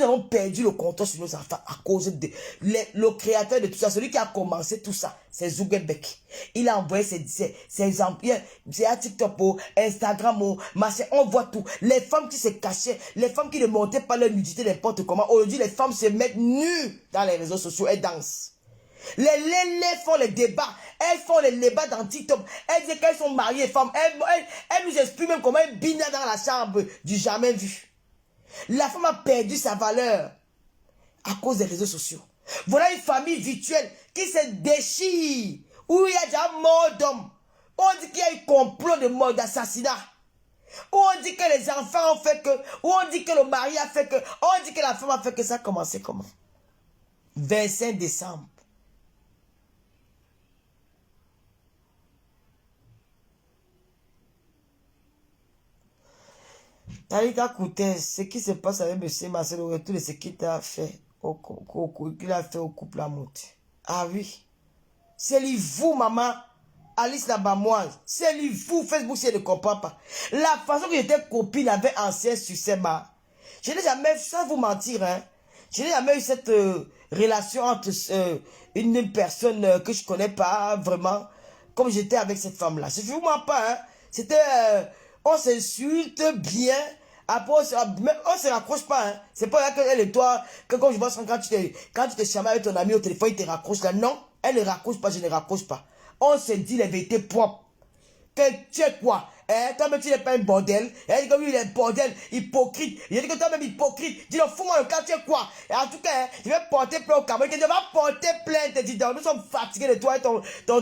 avons perdu le contrôle sur nos enfants à cause de le créateur de tout ça. Celui qui a commencé tout ça, c'est Zuckerberg. Il a envoyé ses employés. C'est à TikTok, Instagram, machin. On voit tout. Les femmes qui se cachaient, les femmes qui ne montaient pas leur nudité n'importe comment. Aujourd'hui, les femmes se mettent nues dans les réseaux sociaux et dansent. Les font les débats. Elles font les débats dans TikTok. Elles disent qu'elles sont mariées femmes. Elles nous expriment même comment elles binent dans la chambre du jamais vu. La femme a perdu sa valeur à cause des réseaux sociaux. Voilà une famille virtuelle qui se déchire. Où il y a déjà mort d'hommes. On dit qu'il y a eu complot de mort, d'assassinat. Où on dit que les enfants ont fait que. Où on dit que le mari a fait que. On dit que la femme a fait que. Ça a commencé comment? 25 décembre. Talika Koutès, ce qui se passe avec M. Marcel, le retour de ce qu'il a fait au couple à monter. Ah oui. C'est vous, maman, Alice la Bamoise. C'est vous, Facebook, si elle ne comprend pas. La façon que j'étais copine avec ancien succès, je n'ai jamais, sans vous mentir, hein, je n'ai jamais eu cette relation entre une personne que je ne connais pas vraiment, comme j'étais avec cette femme-là. Je ne vous mens pas, hein. C'était... on s'insulte bien. Après, on se raccroche pas. Hein. C'est pas là qu'elle et toi, que quand je vois quand tu te chamailles avec ton ami au téléphone, il te raccroche là. Non. Elle ne raccroche pas, je ne raccroche pas. On se dit les vérités propres. Tu es quoi? Toi-même, tu n'es pas un bordel. Elle dit que lui, il est bordel, hypocrite. Il dit que toi-même, hypocrite. Dis-le, fous-moi le cas, tu es quoi? Et en tout cas, je vais porter plainte au Cameroun. Je vais porter plainte. Dis donc, nous sommes fatigués de toi et ton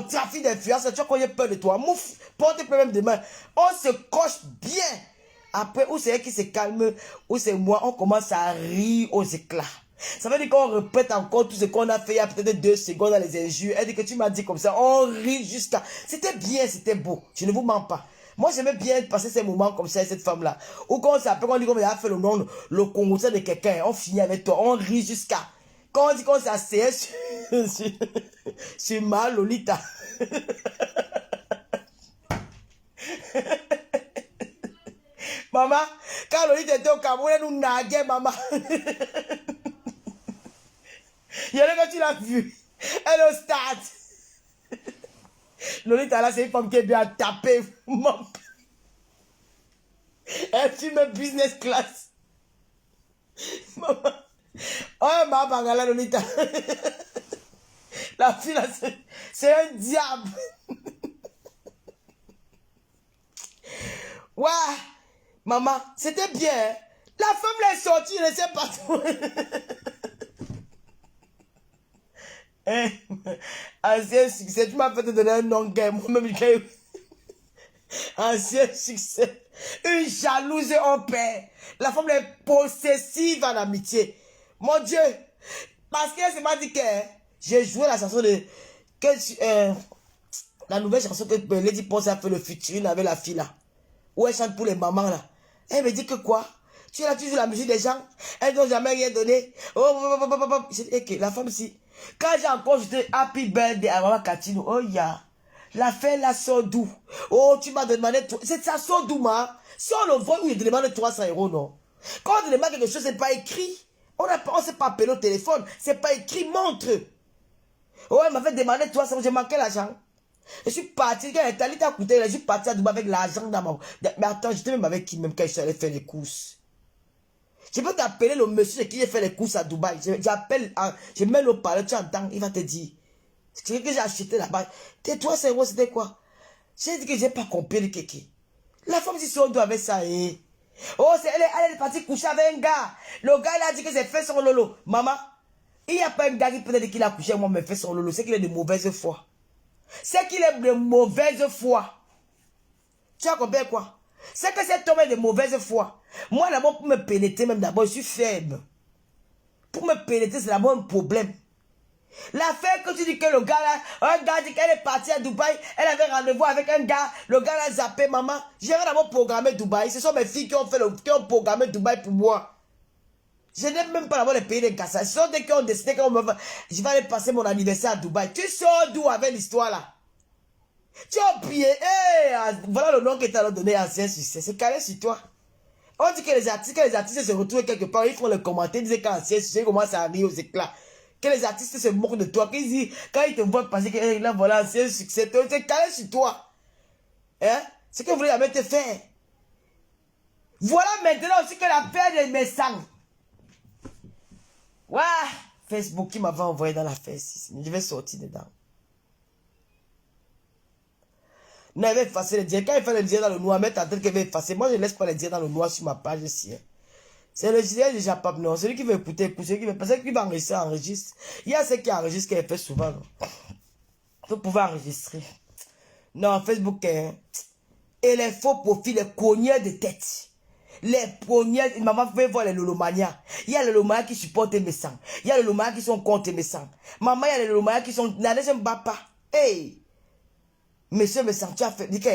trafic d'influence. Tu as qu'on ait peur de toi. Mouf, porte plainte même demain. On se coche bien. Après, où c'est elle qui se calme, où c'est moi, on commence à rire aux éclats. Ça veut dire qu'on répète encore tout ce qu'on a fait il y a peut-être 2 secondes dans les injures. Elle dit que tu m'as dit comme ça. On rit jusqu'à... C'était bien, c'était beau. Je ne vous mens pas. Moi, j'aimais bien passer ces moments comme ça avec cette femme-là. Ou quand on s'appelle, on dit qu'on a fait le nom, le Congo de quelqu'un. On finit avec toi. On rit jusqu'à... Quand on dit qu'on s'asseyait sur ma Lolita. Maman, quand Lolita était au Cameroun, elle nous naguait, maman. Il y en a que tu l'as vu. Elle est au stade. Lolita là, c'est une femme qui est bien tapée. Elle fume business class. Maman. Oh, maman, là, Lolita. La fille là, c'est un diable. Ouais. Maman, c'était bien. Hein? La femme là est sortie, je ne sais pas trop. Ancien succès, tu m'as fait te donner un nom gay, moi-même ancien succès, une jalouse en paix. La femme est possessive en amitié. Mon Dieu, parce qu'elle m'a dit que j'ai joué la chanson de la nouvelle chanson que Lady Ponce a fait le featuring avec la fille là, où elle chante pour les mamans là. Elle me dit que quoi? Tu as toujours la musique des gens, elles n'ont jamais rien donné. J'ai dit, okay, la femme si. Quand j'ai encore jeté Happy Birthday à Maman Katino, oh ya, la fête là sort d'où? Oh, tu m'as demandé, c'est ça sort d'où, ma? Si on le voit où il te demande 300 €, non? Quand on te demande quelque chose, c'est pas écrit. On ne s'est pas appelé au téléphone, c'est pas écrit, montre. Oh, elle m'avait demandé 300 €, j'ai manqué l'argent. Je suis parti, quand elle t'a coûté, je suis parti à Dubaï avec l'argent dans ma... Mais attends, j'étais même avec qui, même quand je suis allé faire les courses? Je peux t'appeler le monsieur qui a fait les courses à Dubaï. J'appelle, je mets le parler, tu entends, il va te dire. Ce que j'ai acheté là-bas. Tes 300 €, c'était quoi? J'ai dit que j'ai pas compris le kéké. La femme, si son doigt avec ça, eh. Oh, elle est partie coucher avec un gars. Le gars, il a dit que c'est fait son lolo. Maman, il n'y a pas un gars qui peut dire qu'il a couché avec moi, mais fait son lolo. C'est qu'il est de mauvaise foi. C'est qu'il est de mauvaise foi. Tu as compris quoi? C'est que cet homme est de mauvaise foi. Moi, d'abord, pour me pénétrer, même d'abord, je suis faible. Pour me pénétrer, c'est d'abord un problème. L'affaire que tu dis que le gars là, un gars dit qu'elle est partie à Dubaï, elle avait rendez-vous avec un gars, le gars l'a zappé, maman. J'ai d'abord programmé Dubaï. Ce sont mes filles qui ont programmé Dubaï pour moi. Je n'ai même pas d'abord les pays d'incassation. Ce sont des qui ont décidé que je vais aller passer mon anniversaire à Dubaï. Tu sors d'où avec l'histoire là? Tu as oublié, voilà le nom que tu as donné à Ancien Succès. C'est calé sur toi. On dit que les artistes se retrouvent quelque part, ils font le commentaire, ils disent qu'Ancien Succès commence à rire aux éclats. Que les artistes se moquent de toi, qu'ils disent, quand ils te voient passer, que là voilà Ancien Succès, c'est calé sur toi. Hein? Ce que vous voulez jamais te faire. Voilà maintenant aussi que la paix de mes sangs. Ouais, Facebook qui m'avait envoyé dans la fesse. Je vais sortir dedans. Non, elle va effacer les dieux. Quand il fait les dieux dans le noir, mettre en tête qu'elle va effacer. Moi, je ne laisse pas les dieux dans le noir sur ma page ici. C'est le dieu déjà pas. Non, celui qui veut écouter, celui qui veut passer, qui va enregistrer, enregistre. Il y a ceux qui enregistrent, qu'elle fait souvent. Vous pouvez enregistrer. Non, Facebook, hein. Et les faux profils, les cogneurs de tête. Les poignets, maman pouvait voir les lolomanias. Il y a les lolomanias qui supportent mes sangs. Il y a les lolomanias qui sont contre mes sangs. Maman, il y a les lolomanias qui sont... Je ne bats pas. Hey! Monsieur Messan, tu as fait... Dis que...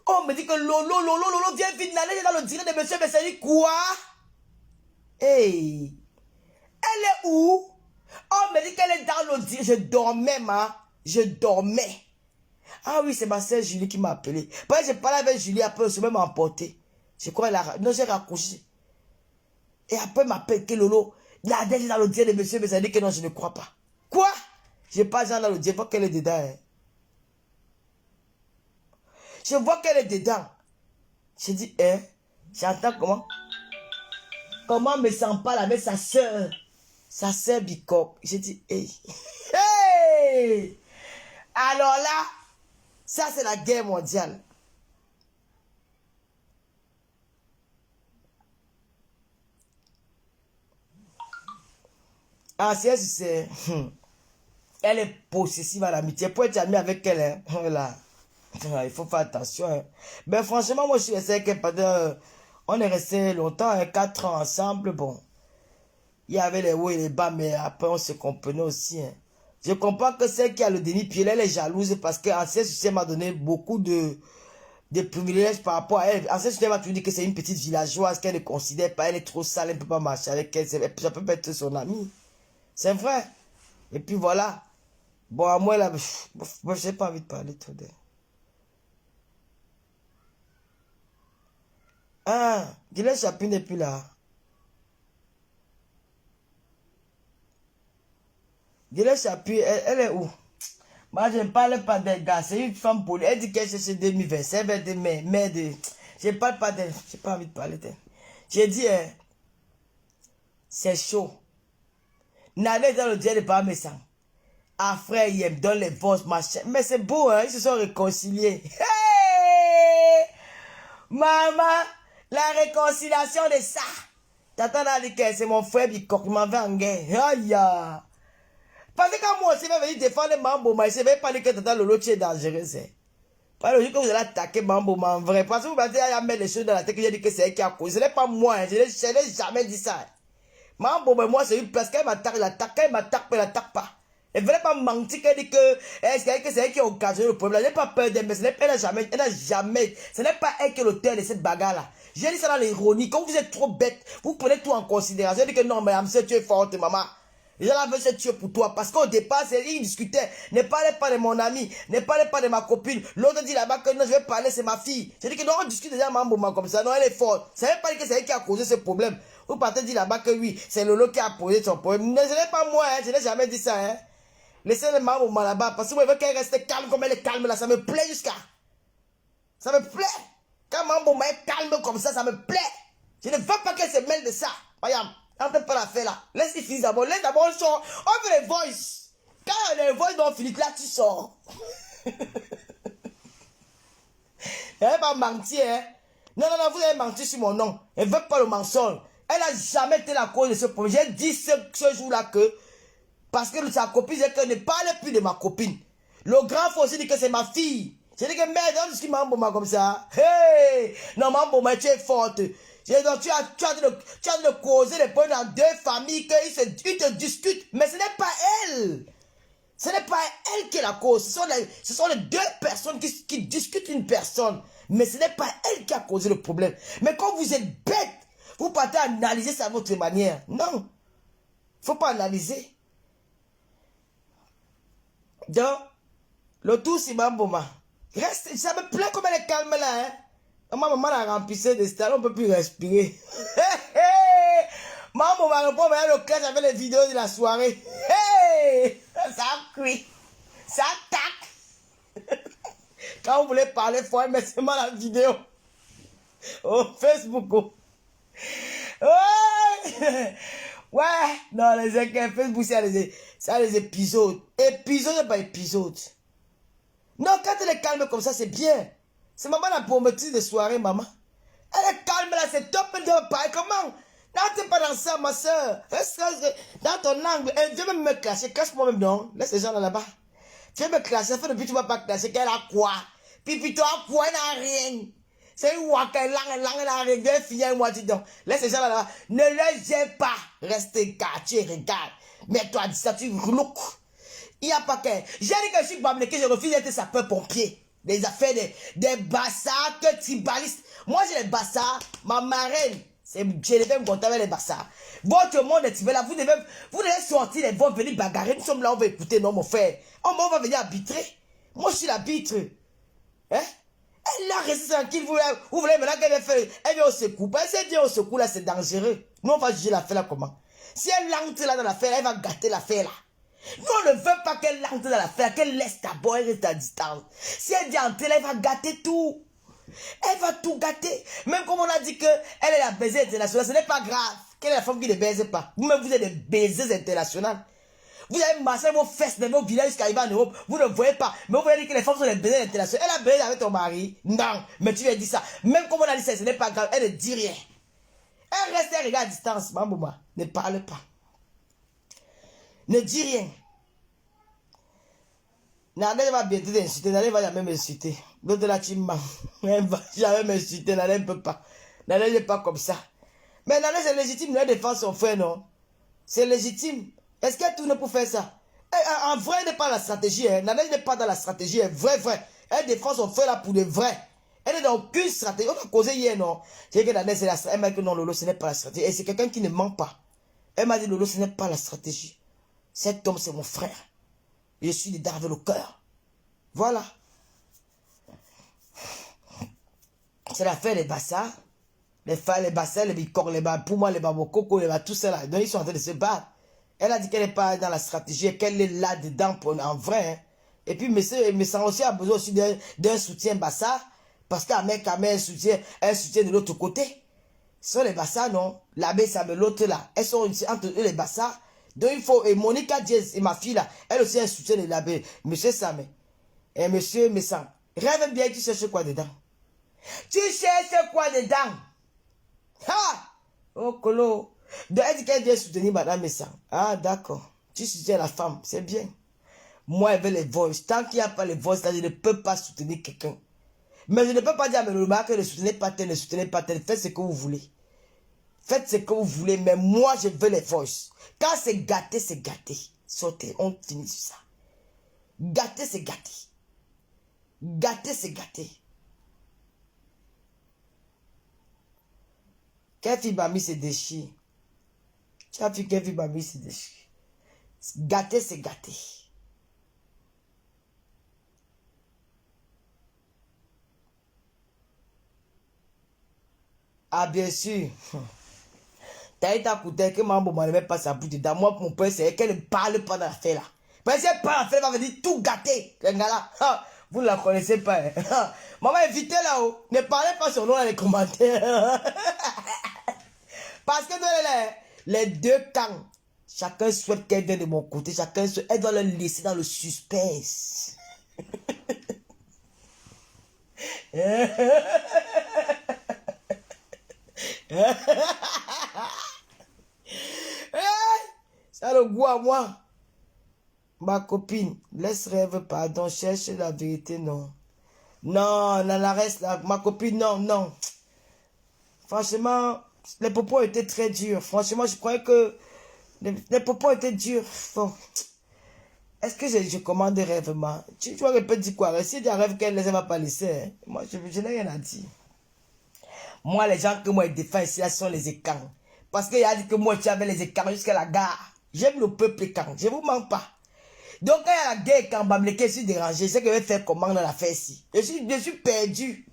On me dit que Lolo, viens vite, n'allez dans le direct de Monsieur Messan. Dit quoi? Hey! Elle est où? On me dit qu'elle est dans le direct. Je dormais, je dormais. Ah oui, c'est ma sœur Julie qui m'a appelé. Parce que j'ai parlé avec Julie, après, elle se même emporté. Je crois qu'elle a... Non, j'ai raccroché. Et après, elle m'appelle que Lolo. La dernière dans le direct de Monsieur Messan. Dit que non, je ne crois pas. Quoi? J'ai pas Jean dans le direct. Je vois qu'elle est dedans, hein. Je vois qu'elle est dedans. Je dis, hein? J'entends comment? Comment me parle avec sa soeur? Sa soeur Bicop. Je dis, hey! Hey! Alors là, ça c'est la guerre mondiale. Ah, c'est... Elle est possessive à l'amitié. Pour être amie avec elle, hein, là, il faut faire attention. Hein. Mais franchement, moi, je suis resté avec elle pendant... on est resté longtemps, hein, 4 ans ensemble. Bon, il y avait les hauts et les bas, mais après, on se comprenait aussi. Hein. Je comprends que celle qui a le déni pied, elle est jalouse parce qu'ancien succès m'a donné beaucoup de privilèges par rapport à elle. Ancien succès m'a toujours dit que c'est une petite villageoise qu'elle ne considère pas. Elle est trop sale, elle ne peut pas marcher avec elle. Ça peut pas être son amie. C'est vrai. Et puis voilà. Bon, à moi, là, moi, je n'ai pas envie de parler trop d'elle. Ah, Guylaine Chapuis n'est plus là. Guylaine Chapuis, elle est où? Moi, je ne parle pas des gars. C'est une femme polie. Elle dit qu'elle cherche 2020. Elle de mais je ne parle pas d'elle. Je n'ai pas envie de parler d'elle. J'ai dit, hein, c'est chaud. N'allez dans le dieu de pas mes sangs. Ah frère, il me donne les vosses, machin. Mais c'est beau, hein, ils se sont réconciliés. Hey! Maman, la réconciliation de ça. T'attends à dire que c'est mon frère qui m'avait en guerre. Aïe! Parce que quand moi aussi, je vais venir défendre Mambo, mais je ne vais pas dire que Tata Lolo est dangereux. Pas logique que vous allez attaquer Mambo, mais en vrai. Parce que vous m'avez dit, il mettre les choses dans la tête que j'ai dit que c'est elle qui a causé. Ce n'est pas moi, hein, je n'ai jamais dit ça. Mambo, mais moi, c'est une place. Quand elle m'attaque, elle attaque. Quand elle m'attaque, elle n'attaque pas. Elle ne voulait pas mentir qu'elle dit que c'est elle qui a occasionné le problème. Je n'ai pas peur d'elle, mais elle n'a jamais. Ce n'est pas elle qui est l'auteur de cette bagarre-là. J'ai dit ça dans l'ironie. Quand vous êtes trop bête, vous prenez tout en considération. J'ai dit que non, mais tu es forte, maman. Les gens là veulent se tuer pour toi. Parce qu'au départ, ils discutaient. Ne parlez pas de mon ami. Ne parlez pas de ma copine. L'autre dit là-bas que non, je vais parler, c'est ma fille. J'ai dit que non, on discute déjà Mambo comme ça. Non, elle est forte. Ça ne veut pas dire que c'est elle qui a causé ce problème. Vous partez dire là-bas que oui, c'est Lolo qui a posé son problème. Mais ce n'est pas moi, hein. Je n'ai jamais dit ça. Hein. Laissez le Mambo là-bas. Parce que moi, je veux qu'elle reste calme comme elle est calme là. Ça me plaît jusqu'à. Ça me plaît. Quand Mambo est calme comme ça me plaît. Je ne veux pas qu'elle se mêle de ça. Voyons. On ne peut pas la faire là. Laisse-les finir d'abord. Laisse d'abord le son. On fait les voices. Quand les voices vont finir, là tu sors. Elle n'a pas menti, hein. Non, vous avez menti sur mon nom. Elle ne veut pas le mensonge. Elle n'a jamais été la cause de ce problème. J'ai dit ce jour-là que, parce que sa copine, c'est qu'elle ne parle plus de ma copine. Le grand faut aussi dire que c'est ma fille. J'ai dit que merde, on dit Mambo comme ça. Hey! Non, Mambo, tu es forte. Donc, tu as de causer des problèmes dans deux familles, qu'ils te discutent, mais ce n'est pas elle. Ce n'est pas elle qui est la cause. Ce sont les deux personnes qui discutent une personne, mais ce n'est pas elle qui a causé le problème. Mais quand vous êtes bête, vous partez analyser ça à votre manière. Non, il ne faut pas analyser. Donc, le tout, c'est Mamboma. Reste, ça me plaît comme elle est calme là, hein. Maman a remplissé des stars, on ne peut plus respirer. Maman va répondre à le clash avec les vidéos de la soirée. Hey! Ça crie. Ça tac. Quand vous voulez parler, il faut mettre seulement la vidéo. Oh, Facebook. Oh. Ouais. Non, les Facebook, c'est les épisodes. Épisode, pas épisode. Non, quand elle est calme comme ça, c'est bien. C'est maman la promotrice de soirée, maman. Elle est calme là, c'est top. Elle doit parler. Comment? Non, t'es pas dans ça, ma soeur. Dans ton angle. Elle veut même me clasher. Cache-moi même, non. Laisse les gens là-bas. Tu veux me clasher. Ça fait depuis que tu vas pas clasher. Qu'elle a quoi? Puis toi, quoi? Elle n'a rien. C'est une waka, elle n'a rien. Elle finit moi, dis donc. Laisse les gens là-bas. Ne les gêne pas. Restez gâtés, regarde. Mets-toi, dis ça, tu look. Il n'y a pas que. J'ai dit que je suis Bamleke, je refuse d'être sapeur-pompier. Des affaires, des bassards, que tribalistes. Moi, j'ai les bassards. Ma marraine, je devais me compter avec les bassards. Votre monde est là. Vous devez sortir les voix, venir bagarrer. Nous sommes là, on va écouter, non, mon frère. On va venir arbitrer. Moi, je suis l'arbitre. Hein? Elle a resté tranquille. Vous voulez maintenant qu'elle fait. Elle vient au secours. Parce que si elle vient au secours, là, c'est dangereux. Nous, on va juger l'affaire là comment? Si elle entre là dans l'affaire, elle va gâter l'affaire là. Nous, on ne veut pas qu'elle entre dans l'affaire, qu'elle laisse d'abord, elle reste à distance. Si elle dit entrer, elle va gâter tout. Elle va tout gâter. Même comme on a dit qu'elle est la baiseuse internationale, ce n'est pas grave. Qu'elle est la femme qui ne baise pas. Vous-même, vous êtes des baiseuses internationales. Vous avez marché vos fesses dans vos villages jusqu'à arriver en Europe. Vous ne voyez pas. Mais vous voyez dire que les femmes sont les bébés internationaux. Elle a baisé avec ton mari. Non. Mais tu lui as dit ça. Même comme on a dit ça, ce n'est pas grave. Elle ne dit rien. Elle reste, elle regarde à distance. Maman, ne parle pas. Ne dis rien. Nadège va bientôt t'insulter. Nadège va jamais m'insulter. L'autre là, tu mens. Elle ne va jamais m'insulter. Nadège ne peut pas. Nadège n'est pas comme ça. Mais Nadège, c'est légitime de défendre son frère, non? C'est légitime. Est-ce qu'elle tourne pour faire ça? En vrai, elle n'est pas la stratégie. Hein. Nadège n'est pas dans la stratégie. Hein. Vrai. Elle défend son frère là pour de vrai. Elle n'est dans aucune stratégie. On a causé hier, non? C'est que Nadège, c'est la stratégie. Elle m'a dit que non, Lolo, ce n'est pas la stratégie. Et c'est quelqu'un qui ne ment pas. Elle m'a dit, Lolo, ce n'est pas la stratégie. Cet homme, c'est mon frère. Je suis dedans avec le cœur. Voilà. C'est l'affaire des bassards. Les bassards, les bicors, les pour les babokoko, les tout ça là. Donc ils sont en train de se battre. Elle a dit qu'elle n'est pas dans la stratégie, qu'elle est là-dedans en vrai. Hein. Et puis, mais ça aussi a besoin aussi d'un soutien bassard. Parce qu'Ahmed Kamel un soutien de l'autre côté. Ce sont les bassards, non? L'abbé Samuel, l'autre là. Elles sont entre eux les bassards. Donc il faut, et Monica Diaz et ma fille là, elle aussi a un soutien de l'abbé, monsieur Samé. Et monsieur Messan. Rêve bien, tu cherches quoi dedans? Tu cherches quoi dedans? Ha! Oh, Colo. Donc elle dit qu'elle vient soutenir madame Messan. Ah, d'accord. Tu soutiens la femme, c'est bien. Moi, elle veut les voices. Tant qu'il n'y a pas les voices, là, je ne peux pas soutenir quelqu'un. Mais je ne peux pas dire à mes remarques que ne soutenez pas tel, ne soutenez pas tel. Faites ce que vous voulez. Faites ce que vous voulez, mais moi, je veux les voices. Quand c'est gâté, c'est gâté. Sautez, on finit sur ça. Gâté, c'est gâté. Gâté, c'est gâté. Kefi Bami se déchire. Tu as vu Kefi Bami se déchire. Gâté, c'est gâté. Ah, bien sûr. T'as été à côté que maman ne met pas sa bouche dedans. Moi, mon père, c'est qu'elle ne parle pas dans l'affaire là. Parce qu'elle parle l'affaire, elle va venir tout gâter. Là, vous ne la connaissez pas. Hein. Maman, évitez là-haut. Ne parlez pas son nom dans les commentaires. Parce que dans les deux camps, chacun souhaite qu'elle vienne de mon côté. Chacun souhaite, elle doit le laisser dans le suspense. Ça a le goût à moi. Ma copine, laisse rêve, pardon, cherche la vérité, non. Non, Nana reste là. Ma copine, non. Franchement, les propos étaient très durs. Franchement, je croyais que les propos étaient durs. Bon. Est-ce que je commande rêve, ma? Tu aurais pu dire quoi? Si tu as rêve qu'elle ne va pas laisser. Hein? Moi, je n'ai rien à dire. Moi, les gens que moi, ils défendent ici, là, sont les écarts. Parce qu'il a dit que moi, tu avais les écarts jusqu'à la gare. J'aime le peuple écarts. Je ne vous mens pas. Donc, quand il y a la guerre, quand Bamleke, je suis dérangé, c'est que je vais faire comment dans l'affaire ici. Je suis perdu.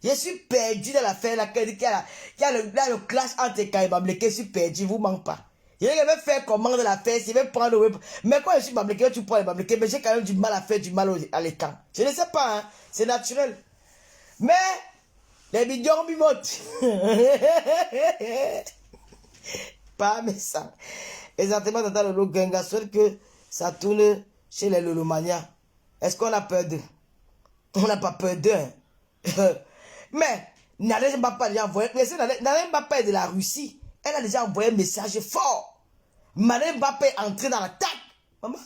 Je suis perdu dans l'affaire là. Il y a le clash entre Ka et Bamleke, je suis perdu, je vous mens pas. Je vais faire comment dans l'affaire ici, je vais prendre le... Mais quand je suis Bamleke, tu prends les Bamleke, mais j'ai quand même du mal à faire du mal à l'écran. Je ne sais pas, hein. C'est naturel. Mais, les bidons bimotent. Pas mais ça. Exactement dans le lot Genga, soit que ça tourne chez les Lolomania. Est-ce qu'on a peur d'eux? On n'a pas peur d'eux. Hein? Mais, Nadège Mbappa a déjà envoyé. Nadège Mbappa est de la Russie. Elle a déjà envoyé un message fort. Nadège Mbappa est entré dans l'attaque. Maman,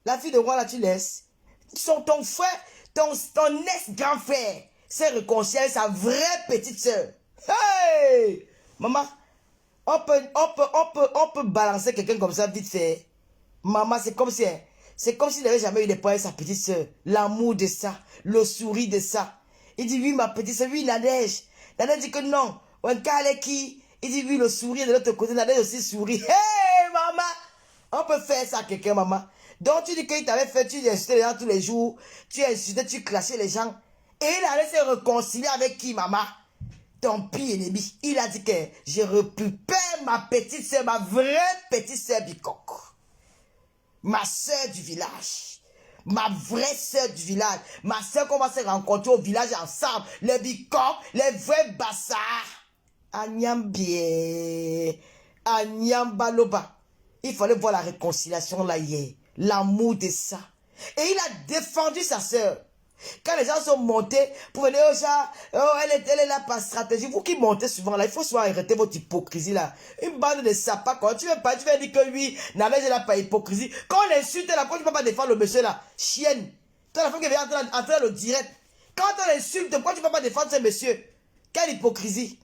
la fille de roi là, tu laisses. Ton frère, ton ex-grand frère, s'est réconcilié avec sa vraie petite soeur. Hey! Maman, on peut balancer quelqu'un comme ça vite fait. Maman, c'est comme s'il n'avait jamais eu des points avec sa petite soeur. L'amour de ça, le sourire de ça. Il dit oui, ma petite soeur, oui, Nadège. Nadège dit que non. Il dit oui, le sourire de l'autre côté. Nadège aussi sourit. Hey, maman! On peut faire ça à quelqu'un, maman. Donc tu dis qu'il t'avait fait, tu insultais les gens tous les jours. Tu insultais, tu clashais les gens. Et il allait se réconcilier avec qui, maman? Ton pire ennemi. Il a dit que je récupère ma petite soeur, ma vraie petite soeur Bicoque. Ma soeur du village. Ma vraie soeur du village. Ma soeur qu'on va se rencontrer au village ensemble. Les Bicoques, les vrais bassards. Agnambie. Agnambaloba. Il fallait voir la réconciliation là hier. L'amour de ça. Et il a défendu sa sœur. Quand les gens sont montés pour venir au chat, oh, elle est là par stratégie. Vous qui montez souvent là, il faut soit arrêter votre hypocrisie là. Une bande de sapins, quand tu veux pas, tu vas dire que oui, Nadège n'a pas hypocrisie. Quand on insulte là, pourquoi tu ne peux pas défendre le monsieur là? Chienne. Toi la femme qui vient entrer dans le direct. Quand on insulte, pourquoi tu ne peux pas défendre ce monsieur? Quelle hypocrisie.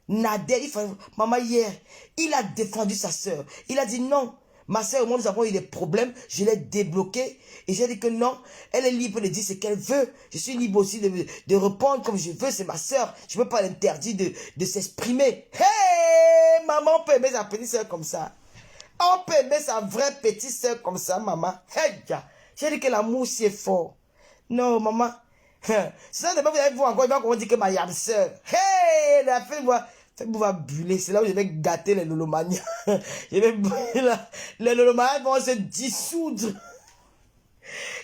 Nadège, il fallait... Maman hier, il a défendu sa soeur. Il a dit non. Ma soeur et moi, nous avons eu des problèmes. Je l'ai débloqué. Et j'ai dit que non, elle est libre de dire ce qu'elle veut. Je suis libre aussi de répondre comme je veux. C'est ma soeur. Je ne peux pas l'interdire de s'exprimer. Hey, maman, on peut aimer sa petite soeur comme ça. On peut aimer sa vraie petite soeur comme ça, maman. Hey, j'ai dit que l'amour, c'est fort. Non, maman. Ça, vous allez voir encore, on dit que ma yam soeur. Hey, la fille, moi. Faites-vous va buller, c'est là où je vais gâter les lolomanias. Je vais les lolomanias vont se dissoudre.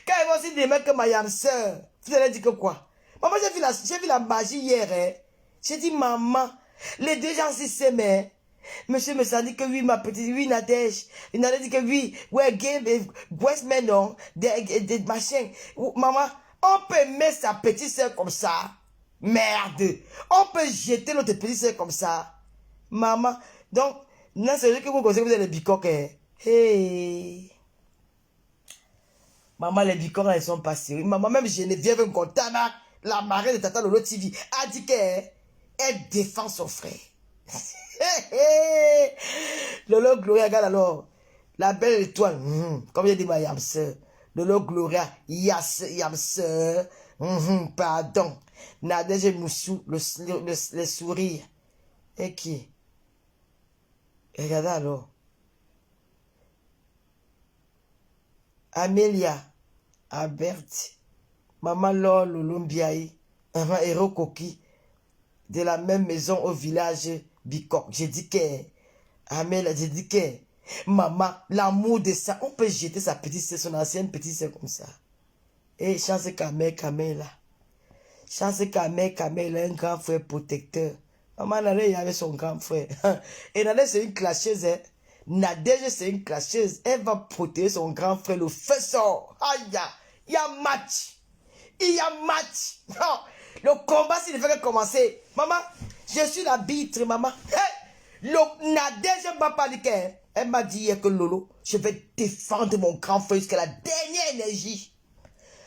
Quand ils vont se dire que ma yam sœur, vous allez dire que quoi? Maman, j'ai vu la magie hier. Hein? J'ai dit, maman, les deux gens s'y s'aimaient. Monsieur me dit que oui, ma petite, oui, Nadège. Nadège dit que oui, ouais, game, West non, des machins. Maman, on peut aimer sa petite sœur comme ça. Merde. On peut jeter notre petite soeur comme ça. Maman. Donc, non, c'est vrai que vous connaissez, vous êtes les bicoques. Hein. Hey. Maman, les bicoques, elles sont pas sérieuses. Maman, même Geneviève Ngontana, la marraine de Tata Lolo TV, a dit qu'elle défend son frère. Lolo Gloria, regarde alors. La belle étoile. Comme il dit ma yamseur. Lolo Gloria, yamseur. Pardon. Nadège Moussou, le sourire. Et qui? Regardez alors. Amélia, Albert, Maman Lolo Lolombiaï, Maman Héro Koki, de la même maison au village Bicok. J'ai dit que, Amélia, j'ai dit que, maman, l'amour de ça, on peut jeter sa petite sœur, son ancienne petite sœur comme ça. Et chance Kamel là. Chance Kamel a un grand frère protecteur. Maman Nadège, il y avait son grand frère. Et Nadège, c'est une clasheuse. Hein? Nadège, c'est une clasheuse. Elle va protéger son grand frère, le feu sort. Aïe, il y a match. Il y a match. Non, le combat, s'il devait commencer. Maman, je suis l'arbitre, maman. Hey, Nadège m'a pas dit qu'elle. Elle m'a dit hier que Lolo, je vais défendre mon grand frère jusqu'à la dernière énergie.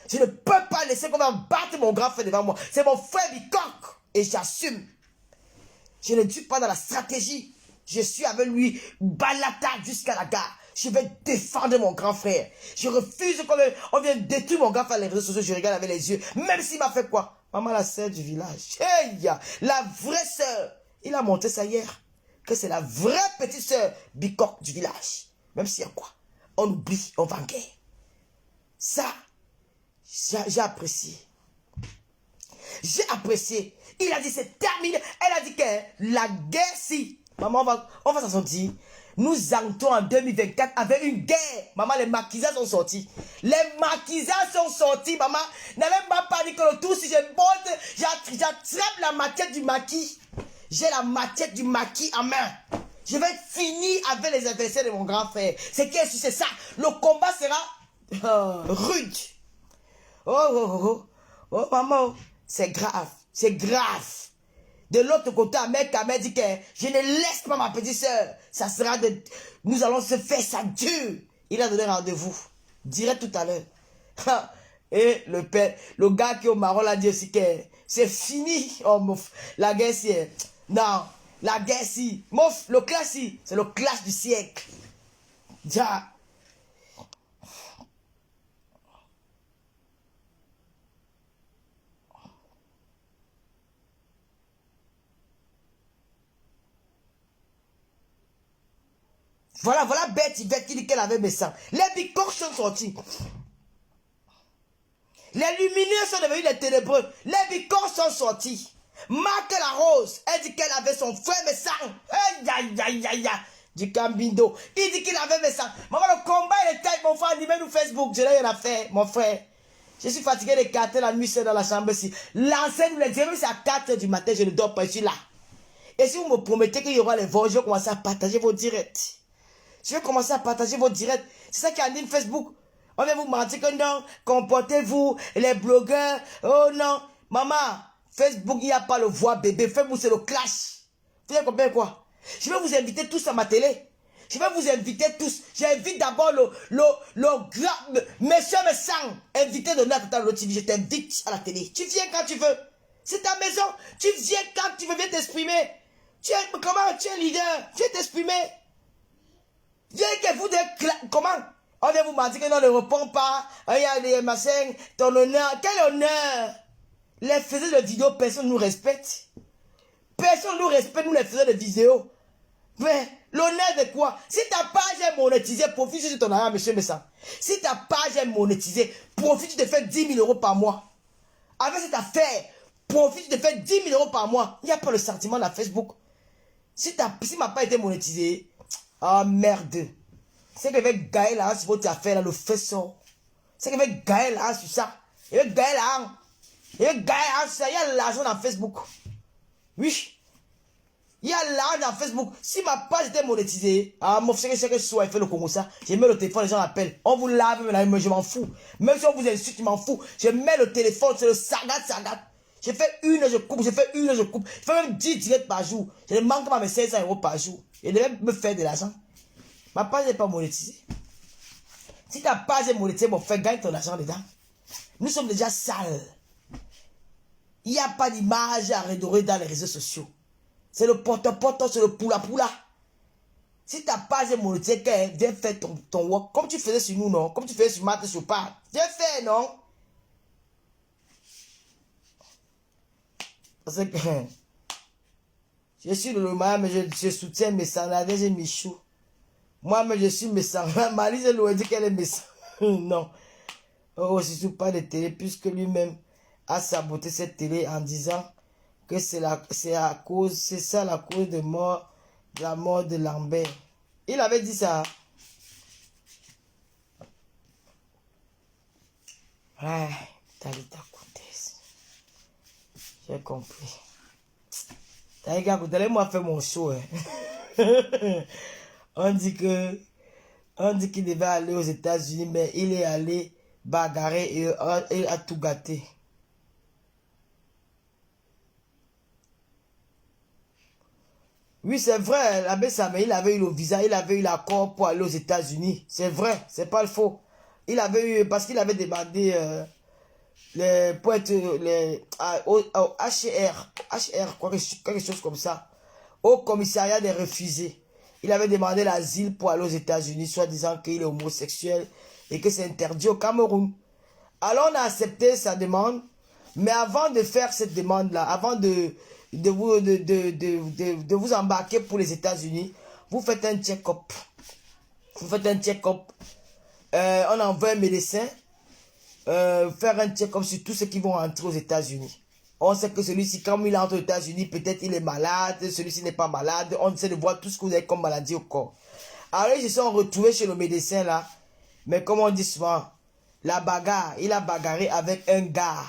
Je ne peux pas laisser qu'on va battre mon grand frère devant moi. C'est mon frère Bicoque. Et j'assume. Je ne suis pas dans la stratégie. Je suis avec lui, balata jusqu'à la gare. Je vais défendre mon grand frère. Je refuse qu'on vienne détruire mon grand frère les réseaux sociaux. Je regarde avec les yeux. Même s'il m'a fait quoi? Maman, la sœur du village. Hey, la vraie sœur. Il a monté ça hier. Que c'est la vraie petite sœur Bicoque du village. Même s'il y a quoi? On oublie, on va en guerre. Ça, j'ai apprécié. J'ai apprécié. Il a dit c'est terminé. Elle a dit que la guerre, si. Maman, on va s'en sortir. Nous entrons en 2024 avec une guerre. Maman, les maquisards sont sortis. Les maquisards sont sortis, maman. N'avez pas dit que le tout, si je monte, j'attrape la machette du maquis. J'ai la machette du maquis en main. Je vais finir avec les adversaires de mon grand frère. C'est ça. Le combat sera rude. Oh, maman, c'est grave. C'est grave. De l'autre côté, Ahmed Kamel dit que je ne laisse pas ma petite soeur. Ça sera de... Nous allons se faire ça dur. Il a donné rendez-vous. Direct tout à l'heure. Et le père, le gars qui est au Maroc l'a dit aussi que c'est fini. Oh, mouf. La guerre, c'est... Non. La guerre, si. Mouf, le clash, si. C'est le clash du siècle. Déjà. Voilà bête Yvette qui dit qu'elle avait mes sangs. Les bicoques sont sortis. Les lumineux sont devenus les ténébreux. Les bicoques sont sortis. Marc la Rose, elle dit qu'elle avait son frère mes sangs. Aïe. Du Cambindo. Il dit qu'il avait mes sangs. Maman, le combat il est taille, mon frère, animez-nous Facebook. Je n'ai rien à faire, mon frère. Je suis fatigué de carter la nuit seul dans la chambre ici. L'enseigne me dit, même si à 4 h du matin, je ne dors pas, je suis là. Et si vous me promettez qu'il y aura les vols, je vais commencer à partager vos directs. Je vais commencer à partager vos directs. C'est ça qui anime Facebook. On vient vous mentir que non, comportez-vous, les blogueurs. Oh non, maman, Facebook, il n'y a pas le voix bébé. Facebook, c'est le clash. Vous avez compris quoi? Je vais vous inviter tous à ma télé. Je vais vous inviter tous. J'invite d'abord le grand monsieur me sang. Invité de notre TV. Je t'invite à la télé. Tu viens quand tu veux. C'est ta maison. Tu viens quand tu veux. Viens t'exprimer. Tu es un leader. Viens t'exprimer. Viens que vous de comment? On vient vous mentir que non, ne répond pas. Il y a des machins. Ton honneur. Quel honneur? Les faiseurs de vidéos, personne ne nous respecte. Personne ne nous respecte, nous les faiseurs de vidéos. Mais l'honneur de quoi? Si ta page est monétisée, profite sur ton argent, monsieur Messa. Si ta page est monétisée, profite, tu te fais 10 000 € par mois. Avec cette affaire, profite, tu te fais 10 000 € par mois. Il n'y a pas le sentiment de la Facebook. Si ma page était monétisée, ah merde. C'est que je vais gagner l'argent sur votre affaire, là, le faisceau. C'est que je vais gagner l'argent sur ça. Je vais gagner l'argent. Je vais gagner l'argent sur ça. Il y a l'argent dans Facebook. Oui. Il y a l'argent dans Facebook. Si ma page était monétisée, mon frère, c'est que soit il fait le Congo ça. Je mets le téléphone, les gens appellent. On vous lave, mais je m'en fous. Même si on vous insulte, je m'en fous. Je mets le téléphone, c'est le sagat. Je fais une, je coupe, je fais une, je coupe. Je fais même 10 directs par jour. Je ne manque pas mes 500 € par jour. Je devais me faire de l'argent. Ma page n'est pas monétisée. Si ta page est monétisée, mon frère, gagne ton argent dedans. Nous sommes déjà sales. Il n'y a pas d'image à redorer dans les réseaux sociaux. C'est le porte-porte, c'est le poula-poula. Si ta page est monétisée, viens faire ton work. Comme tu faisais sur nous, non? Comme tu faisais sur Matt, sur Pat. Viens faire, non? Parce que je suis le mal, mais je soutiens mes salades et mes choux. Moi, mais je suis méchant. Marie, je lui ai dit qu'elle est méchante. Non. Oh, je ne suis pas de télé, puisque lui-même a saboté cette télé en disant que c'est ça la cause de la mort de Lambert. Il avait dit ça. Ouais, Talita Koutes. J'ai compris. Talita Koutes, allez-moi faire mon show. Hein. On dit qu'il devait aller aux États-Unis, mais il est allé bagarrer et il a tout gâté. Oui, c'est vrai, l'abbé Samuel, il avait eu le visa, il avait eu l'accord pour aller aux États-Unis. C'est vrai, c'est pas le faux. Il avait eu, parce qu'il avait demandé pour être au HR, quelque chose comme ça, au commissariat des réfugiés. Il avait demandé l'asile pour aller aux États-Unis, soit disant qu'il est homosexuel et que c'est interdit au Cameroun. Alors on a accepté sa demande, mais avant de faire cette demande-là, avant de vous embarquer pour les États-Unis, vous faites un check-up. Vous faites un check-up. On envoie un médecin faire un check-up sur tous ceux qui vont entrer aux États-Unis. On sait que celui-ci, comme il entre aux États-Unis, peut-être il est malade, celui-ci n'est pas malade. On essaie de voir tout ce que vous avez comme maladie au corps. Alors ils se sont retrouvés chez le médecin là. Mais comme on dit souvent, la bagarre, il a bagarré avec un gars.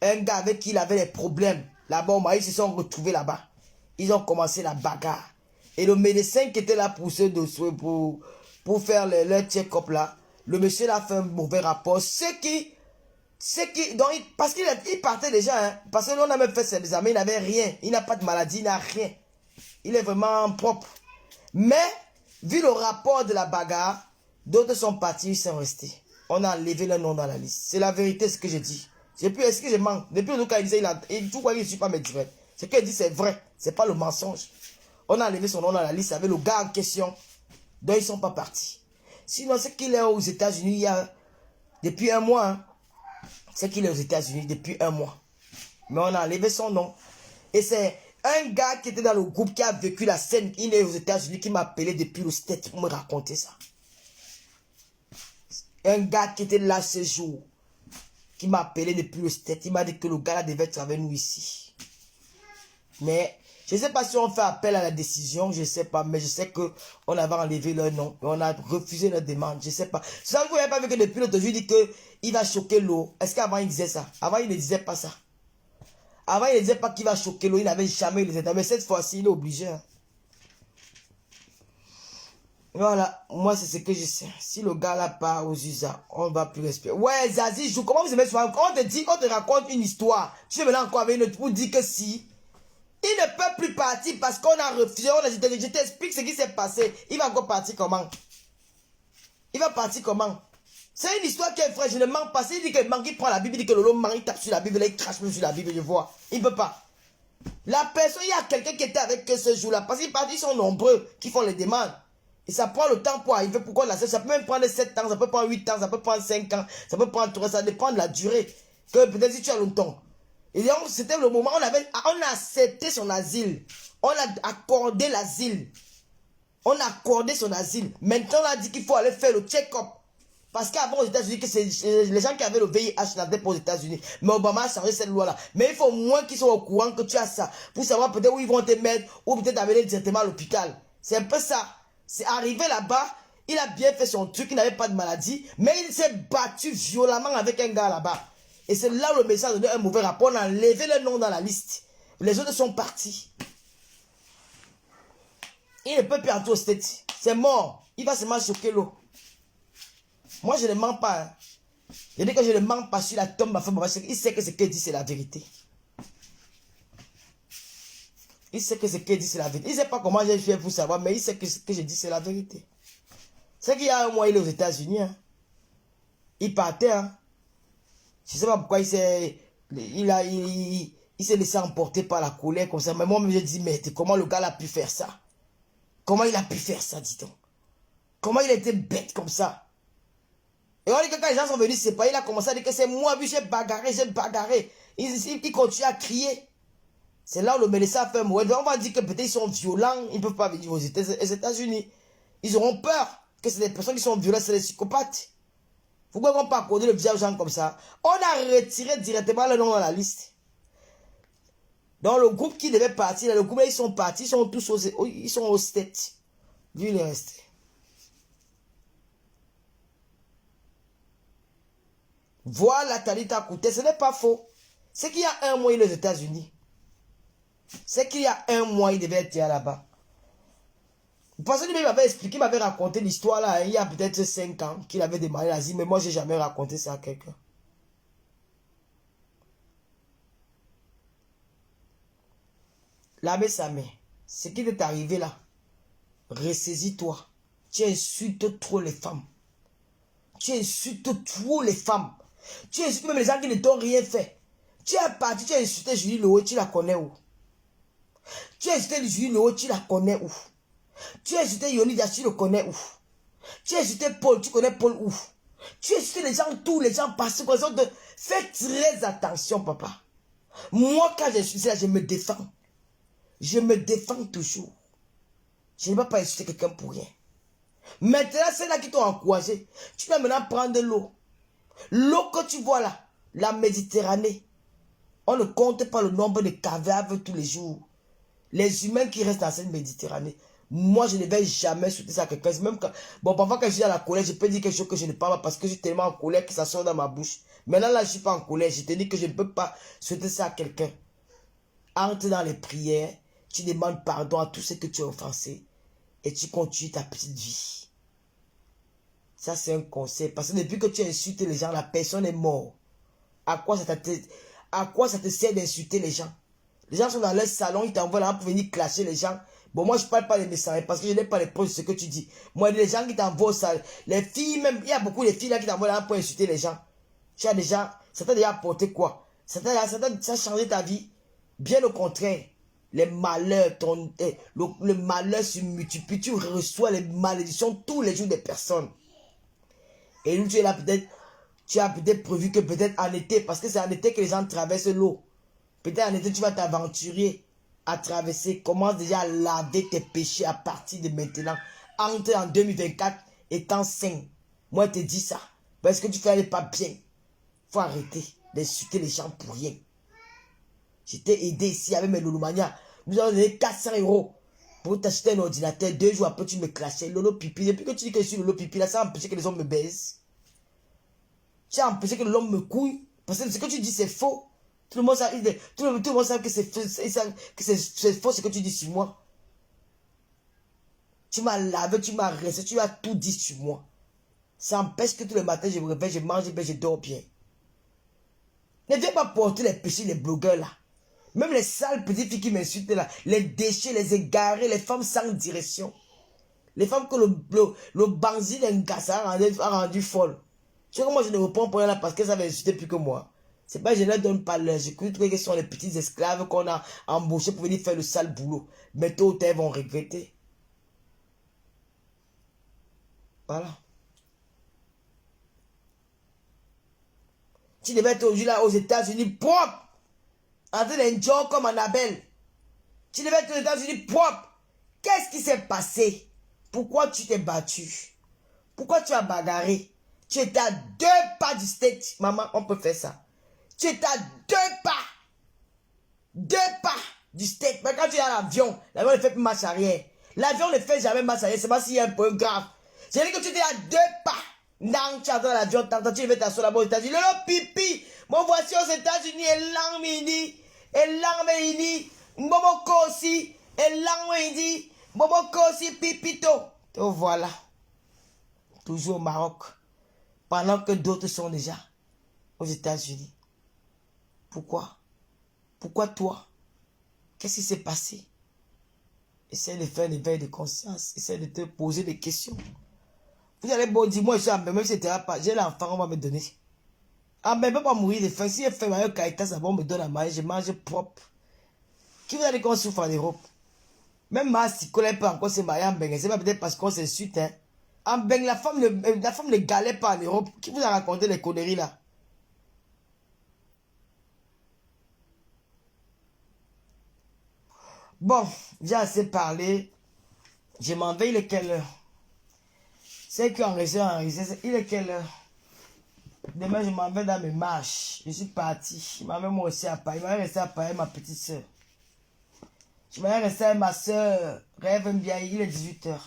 Un gars avec qui il avait des problèmes. Là-bas, ils se sont retrouvés là-bas. Ils ont commencé la bagarre. Et le médecin qui était là pour faire leur check-up là, le monsieur a fait un mauvais rapport. Parce qu'il partait déjà, hein, parce que l'on a même fait ses examens, il n'avait rien. Il n'a pas de maladie, il n'a rien. Il est vraiment propre. Mais, vu le rapport de la bagarre, d'autres sont partis, ils sont restés. On a enlevé leur nom dans la liste. C'est la vérité, ce que je dis. Est-ce que je mens? Depuis le cas, il disait, tout quoi, il ne suit pas mes directs. Ce qu'il dit, c'est vrai. C'est pas le mensonge. On a enlevé son nom dans la liste avec le gars en question. Donc, ils ne sont pas partis. Sinon, c'est qu'il est aux États-Unis il y a depuis un mois. Hein. C'est qu'il est aux États-Unis depuis un mois. Mais on a enlevé son nom. Et c'est un gars qui était dans le groupe qui a vécu la scène. Il est aux États-Unis qui m'a appelé depuis le States pour me raconter ça. Un gars qui était là ce jour. Qui m'a appelé depuis le States. Il m'a dit que le gars là devait être avec nous ici. Mais je ne sais pas si on fait appel à la décision. Je ne sais pas. Mais je sais qu'on avait enlevé leur nom. Et on a refusé leur demande. Je ne sais pas. Ça, vous n'avez pas vu que depuis l'autre jour, il dit qu'il va choquer l'eau. Est-ce qu'avant il disait ça? Avant il ne disait pas ça. Avant il ne disait pas qu'il va choquer l'eau. Il n'avait jamais les états. Mais cette fois-ci, il est obligé. Hein. Voilà, moi c'est ce que je sais. Si le gars là part aux USA, on ne va plus respirer. Ouais, Zazie joue. Comment vous aimez souvent? On te dit, on te raconte une histoire. Tu veux venir encore avec une autre pour dire que si. Il ne peut plus partir parce qu'on a refusé. Je t'explique ce qui s'est passé. Il va encore partir comment? Il va partir comment? C'est une histoire qui est vraie. Je ne mens pas. Il dit qu'il manque, il prend la Bible, il dit que Lolo manque, il tape sur la Bible, là, il crache même sur la Bible, je vois. Il ne peut pas. La personne, il y a quelqu'un qui était avec eux ce jour-là. Parce qu'ils sont nombreux qui font les demandes. Et ça prend le temps pour arriver. Pourquoi la ça peut même prendre 7 ans, ça peut prendre 8 ans, ça peut prendre 5 ans, ça peut prendre 3 ans, ça dépend de la durée. Que peut-être si tu as longtemps. Et donc, c'était le moment, on a accepté son asile. On a accordé l'asile. On a accordé son asile. Maintenant, on a dit qu'il faut aller faire le check-up. Parce qu'avant aux États-Unis, les gens qui avaient le VIH n'avaient pas aux États-Unis. Mais Obama a changé cette loi-là. Mais il faut au moins qu'ils soient au courant que tu as ça. Pour savoir peut-être où ils vont te mettre. Ou peut-être amener directement à l'hôpital. C'est un peu ça. C'est arrivé là-bas. Il a bien fait son truc. Il n'avait pas de maladie. Mais il s'est battu violemment avec un gars là-bas. Et c'est là où le médecin a donné un mauvais rapport. On a enlevé le nom dans la liste. Les autres sont partis. Il ne peut plus entrer au state. C'est mort. Il va seulement choquer l'eau. Moi, je ne mens pas. Hein. Je dis que je ne mens pas sur la tombe. Il sait que ce qu'il dit, c'est la vérité. Il sait que ce qu'il dit, c'est la vérité. Il ne sait pas comment j'ai fait pour savoir, mais il sait que ce que je dis, c'est la vérité. C'est qu'il y a un mois, il est aux États-Unis. Hein. Il partait. Hein. Je ne sais pas pourquoi il s'est laissé emporter par la colère comme ça. Mais moi, je dis, mais comment le gars a pu faire ça? Comment il a pu faire ça, dis donc? Comment il a été bête comme ça? Et on dit que quand les gens sont venus séparer, il a commencé à dire que c'est moi, oui, j'ai bagarré, j'ai bagarré. Il continue à crier. C'est là où le médecin a fait mourir. On va dire que peut-être ils sont violents, ils ne peuvent pas venir aux États-Unis. Ils auront peur que c'est des personnes qui sont violentes, c'est des psychopathes. Pourquoi on ne peut pas accorder le visa aux gens comme ça? On a retiré directement le nom dans la liste. Dans le groupe qui devait partir, le groupe là, ils sont partis, ils sont tous au state. Lui, il est resté. Voilà, Talita Kouté, ce n'est pas faux. C'est qu'il y a un mois, il est aux États-Unis. C'est qu'il y a un mois, il devait être là-bas. Parce qu'il m'avait expliqué, il m'avait raconté l'histoire là, il y a peut-être 5 ans, qu'il avait demandé l'asile, mais moi, je n'ai jamais raconté ça à quelqu'un. L'abbé Samé, ce qui t'est arrivé là, ressaisis-toi. Tu insultes trop les femmes. Tu insultes trop les femmes. Tu insultes même les gens qui ne t'ont rien fait. Tu es parti, tu as insulté Julie Loé, tu la connais où? Tu as insulté Julie Loé, tu la connais où? Tu as insulté Yonidia, tu le connais où? Tu as insulté Paul, tu connais Paul où? Tu as insulté les gens, tous les gens passent comme ça. Fais très attention, papa. Moi, quand je suis là, je me défends. Je me défends toujours. Je ne vais pas insulter quelqu'un pour rien. Maintenant, c'est là qui t'ont encouragé. Tu dois maintenant prendre l'eau. L'eau que tu vois là, la Méditerranée. On ne compte pas le nombre de cadavres tous les jours. Les humains qui restent dans cette Méditerranée. Moi, je ne vais jamais souhaiter ça à quelqu'un. Même quand, bon, parfois quand je suis à la colère, je peux dire quelque chose que je ne parle pas parce que je suis tellement en colère que ça sort dans ma bouche. Maintenant, là, je ne suis pas en colère. Je te dis que je ne peux pas souhaiter ça à quelqu'un. Entre dans les prières. Tu demandes pardon à tous ceux que tu as offensés. Et tu continues ta petite vie. Ça, c'est un conseil. Parce que depuis que tu insultes les gens, la personne est morte. À quoi ça te sert d'insulter les gens? Les gens sont dans leur salon, ils t'envoient là pour venir clasher les gens. Bon, moi, je ne parle pas des messages parce que je n'ai pas les preuves de ce que tu dis. Moi, les gens qui t'envoient au salon, les filles même, il y a beaucoup de filles là qui t'envoient là pour insulter les gens. Tu as déjà, ça t'a déjà apporté quoi? Ça a changé ta vie? Bien au contraire. Les malheurs, le malheur se multiplie. Tu reçois les malédictions tous les jours des personnes. Et nous, tu es là peut-être, tu as peut-être prévu que peut-être en été, parce que c'est en été que les gens traversent l'eau. Peut-être en été, tu vas t'aventurer à traverser. Commence déjà à laver tes péchés à partir de maintenant. Entre en 2024 étant sain. Moi, je te dis ça. Parce que tu fais pas bien. Il faut arrêter d'insulter les gens pour rien. Je t'ai aidé ici avec mes Lolomania. Nous avons donné 400 € pour t'acheter un ordinateur. 2 jours après, tu me clashais. Lolo pipi. Depuis que tu dis que je suis Lolo pipi, là, ça a empêché que les hommes me baisent. Tu as empêché que l'homme me couille. Parce que ce que tu dis, c'est faux. Tout le monde sait que c'est faux ce que tu dis sur moi. Tu m'as lavé, tu m'as resté, tu as tout dit sur moi. Ça empêche que tous les matins, je me réveille, je mange bien, je dors bien. Ne viens pas porter les péchés des blogueurs là. Même les sales petites filles qui m'insultent là, les déchets, les égarés, les femmes sans direction. Les femmes que le benzine a rendu folle. Tu sais que moi je ne réponds pas là parce que ça va insulter plus que moi. C'est pas, je ne leur donne pas l'heure. Je crois que ce sont les petits esclaves qu'on a embauchés pour venir faire le sale boulot. Mais tôt ou tard, ils vont regretter. Voilà. Tu devais être aujourd'hui là aux États-Unis propre. En train d'enjoy comme Annabelle. Tu devais être aux États-Unis propre. Qu'est-ce qui s'est passé? Pourquoi tu t'es battu? Pourquoi tu as bagarré? Tu étais à 2 pas du state. Maman, on peut faire ça. Tu étais à 2 pas. 2 pas du state. Mais quand tu es dans l'avion, l'avion ne fait plus marche arrière. L'avion ne fait jamais marche arrière. C'est pas s'il y a un point grave. C'est dit que tu étais à 2 pas. Non, tu as dans l'avion, tu vas t'asseoir là-bas aux États-Unis. Le pipi. Moi, voici aux États-Unis. Et l'angmini. Et l'angmini. Mbomoko aussi. Et l'angmini. Mbomoko aussi. Pipito. Donc voilà. Toujours au Maroc. Pendant que d'autres sont déjà aux États-Unis. Pourquoi? Pourquoi toi? Qu'est-ce qui s'est passé? Essaye de faire un éveil de conscience. Essaye de te poser des questions. Vous allez bon dire, moi je suis en même si c'était pas, j'ai l'enfant, on va me donner. Ah ben, peut pas mourir de faim. Si elle fait ma caïta, ça va, on me donne à manger, je mange propre. Qui vous a dit qu'on souffre en Europe? Même ma si collègue pas encore se marier en Beng, c'est pas peut-être parce qu'on s'insulte, hein. En Beng, la femme ne galère pas en Europe. Qui vous a raconté les conneries là? Bon, j'ai assez parlé. Je m'en vais, il est quelle heure? C'est qu'en réserve, il est quelle heure? Demain, je m'en vais dans mes marches. Je suis parti. Je m'en vais moi aussi à Paris. Je m'en vais rester à Paris, ma petite soeur. Je m'en vais rester avec ma soeur. Rêve bien, il est 18 h.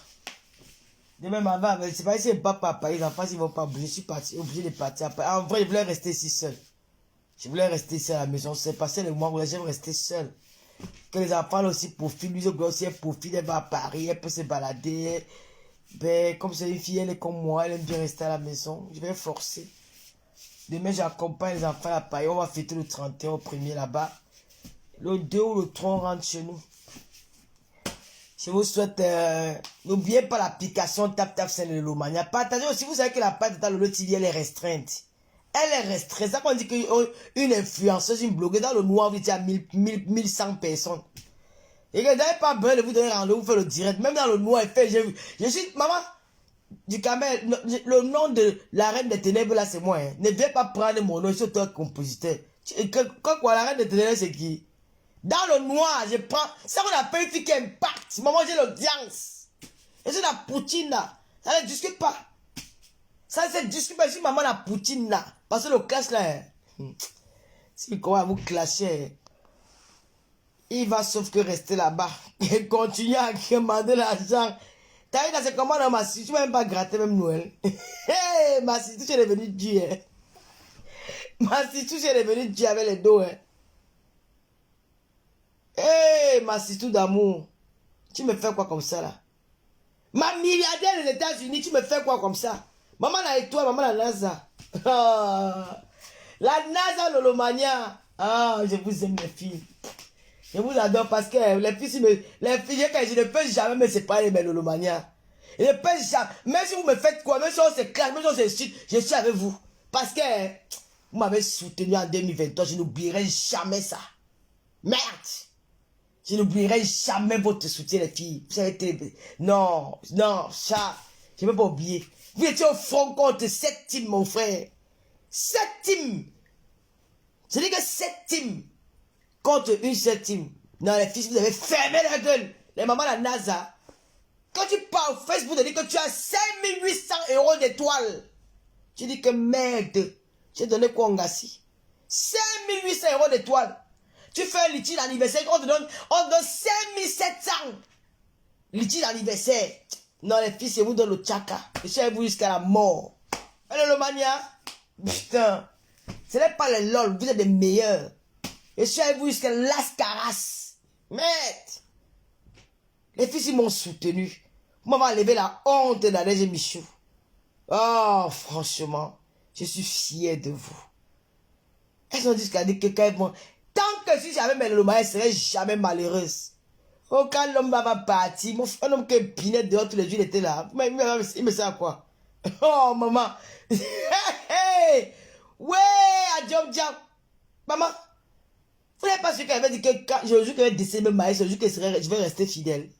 Demain, je m'en vais avec. C'est pas si je ne pas à Paris. Les enfants, ils vont pas bouger. Je suis parti, obligé de partir à Paris. En vrai, je voulais rester ici seul. Je voulais rester ici à la maison. C'est passé le mois où j'aime rester seul. Que les enfants là aussi profitent. Lui aussi, elle profite. Elle va à Paris. Elle peut se balader. Ben, comme c'est une fille, elle est comme moi. Elle aime bien rester à la maison. Je vais forcer. Demain, j'accompagne les enfants à Paris. On va fêter le 31 au 1er là-bas. Le 2 ou le 3, on rentre chez nous. Je vous souhaite... N'oubliez pas l'application TapTap Saint-Lomania. Partagez aussi. Vous savez que la page de Lolo TV, elle est restreinte. Elle est restreinte. Ça qu'on dit qu'une influenceuse, une blogueuse dans le noir, vous dites à 1100 personnes. Et que vous n'avez pas besoin de vous donner rendez-vous, vous faites le direct. Même dans le noir, elle fait... Je suis... Maman... Du Kamel, le nom de la reine des ténèbres là c'est moi. Hein. Ne viens pas prendre mon nom, je suis auteur compositeur. Quoi, la reine des ténèbres c'est qui? Dans le noir, je prends. Ça qu'on appelle une fille qui impacte. Maman, j'ai l'audience. Et c'est la poutine là. Ça ne discute pas. Ça c'est discute pas. Si maman la poutine là. Parce que le clash là. Si comment va vous clasher. Il va sauf que rester là-bas. Et continuer à demander l'argent. T'as vu, c'est comment dans ma si tu m'as même pas gratté même Noël. Hey, ma si tu es devenu Dieu. Hein. Ma si tu es devenu Dieu avec les dos. Hein. Hey, ma si tout d'amour. Tu me fais quoi comme ça là? Ma milliardaire des États-Unis, tu me fais quoi comme ça? Maman la étoile, maman la NASA. Ah, la NASA Lolomania. Ah, je vous aime les filles. Je vous adore parce que les filles, je ne peux jamais me séparer de mes Lolomania. Je ne peux jamais. Même si vous me faites quoi, même si on se clash, même si on se chute, je suis avec vous. Parce que vous m'avez soutenu en 2023, je n'oublierai jamais ça. Merde! Je n'oublierai jamais votre soutien, les filles. Vous savez, non, ça, je ne vais pas oublier. Vous étiez au front contre 7 teams, mon frère. 7 teams. Je dis que 7 teams. Contre une seule team. Non, les filles, vous avez fermé la gueule. Les mamans, la NASA. Quand tu parles au Facebook, tu dis que tu as 5800 € d'étoiles. Tu dis que merde. J'ai donné quoi en gassi? 5800 € d'étoiles. Tu fais un litige d'anniversaire, on te donne 5700. Litige d'anniversaire. Non, les filles, c'est vous dans le tchaka. Je suis avec vous jusqu'à la mort. Alors, le mania. Putain. Ce n'est pas les lol, vous êtes les meilleurs. Je suis avec vous jusqu'à l'ascaras. Merde. Les filles, ils m'ont soutenu. Maman a levé la honte d'Adège Michou. Oh, franchement, je suis fier de vous. Elles ont dit qu'elle dit que quand elles vont... Tant que si j'avais mes lomas, elle serait jamais malheureuse. Oh, quand l'homme va partir, mon frère, un homme qui est pinette dehors tous les jours, il était là. Mais il me sert à quoi? Oh, maman. Ouais, à Diom Diam. Maman, vous n'avez pas su qu'elle avait dit que quand je joue qu'elle va décéder ma mari, je joue que je vais rester fidèle.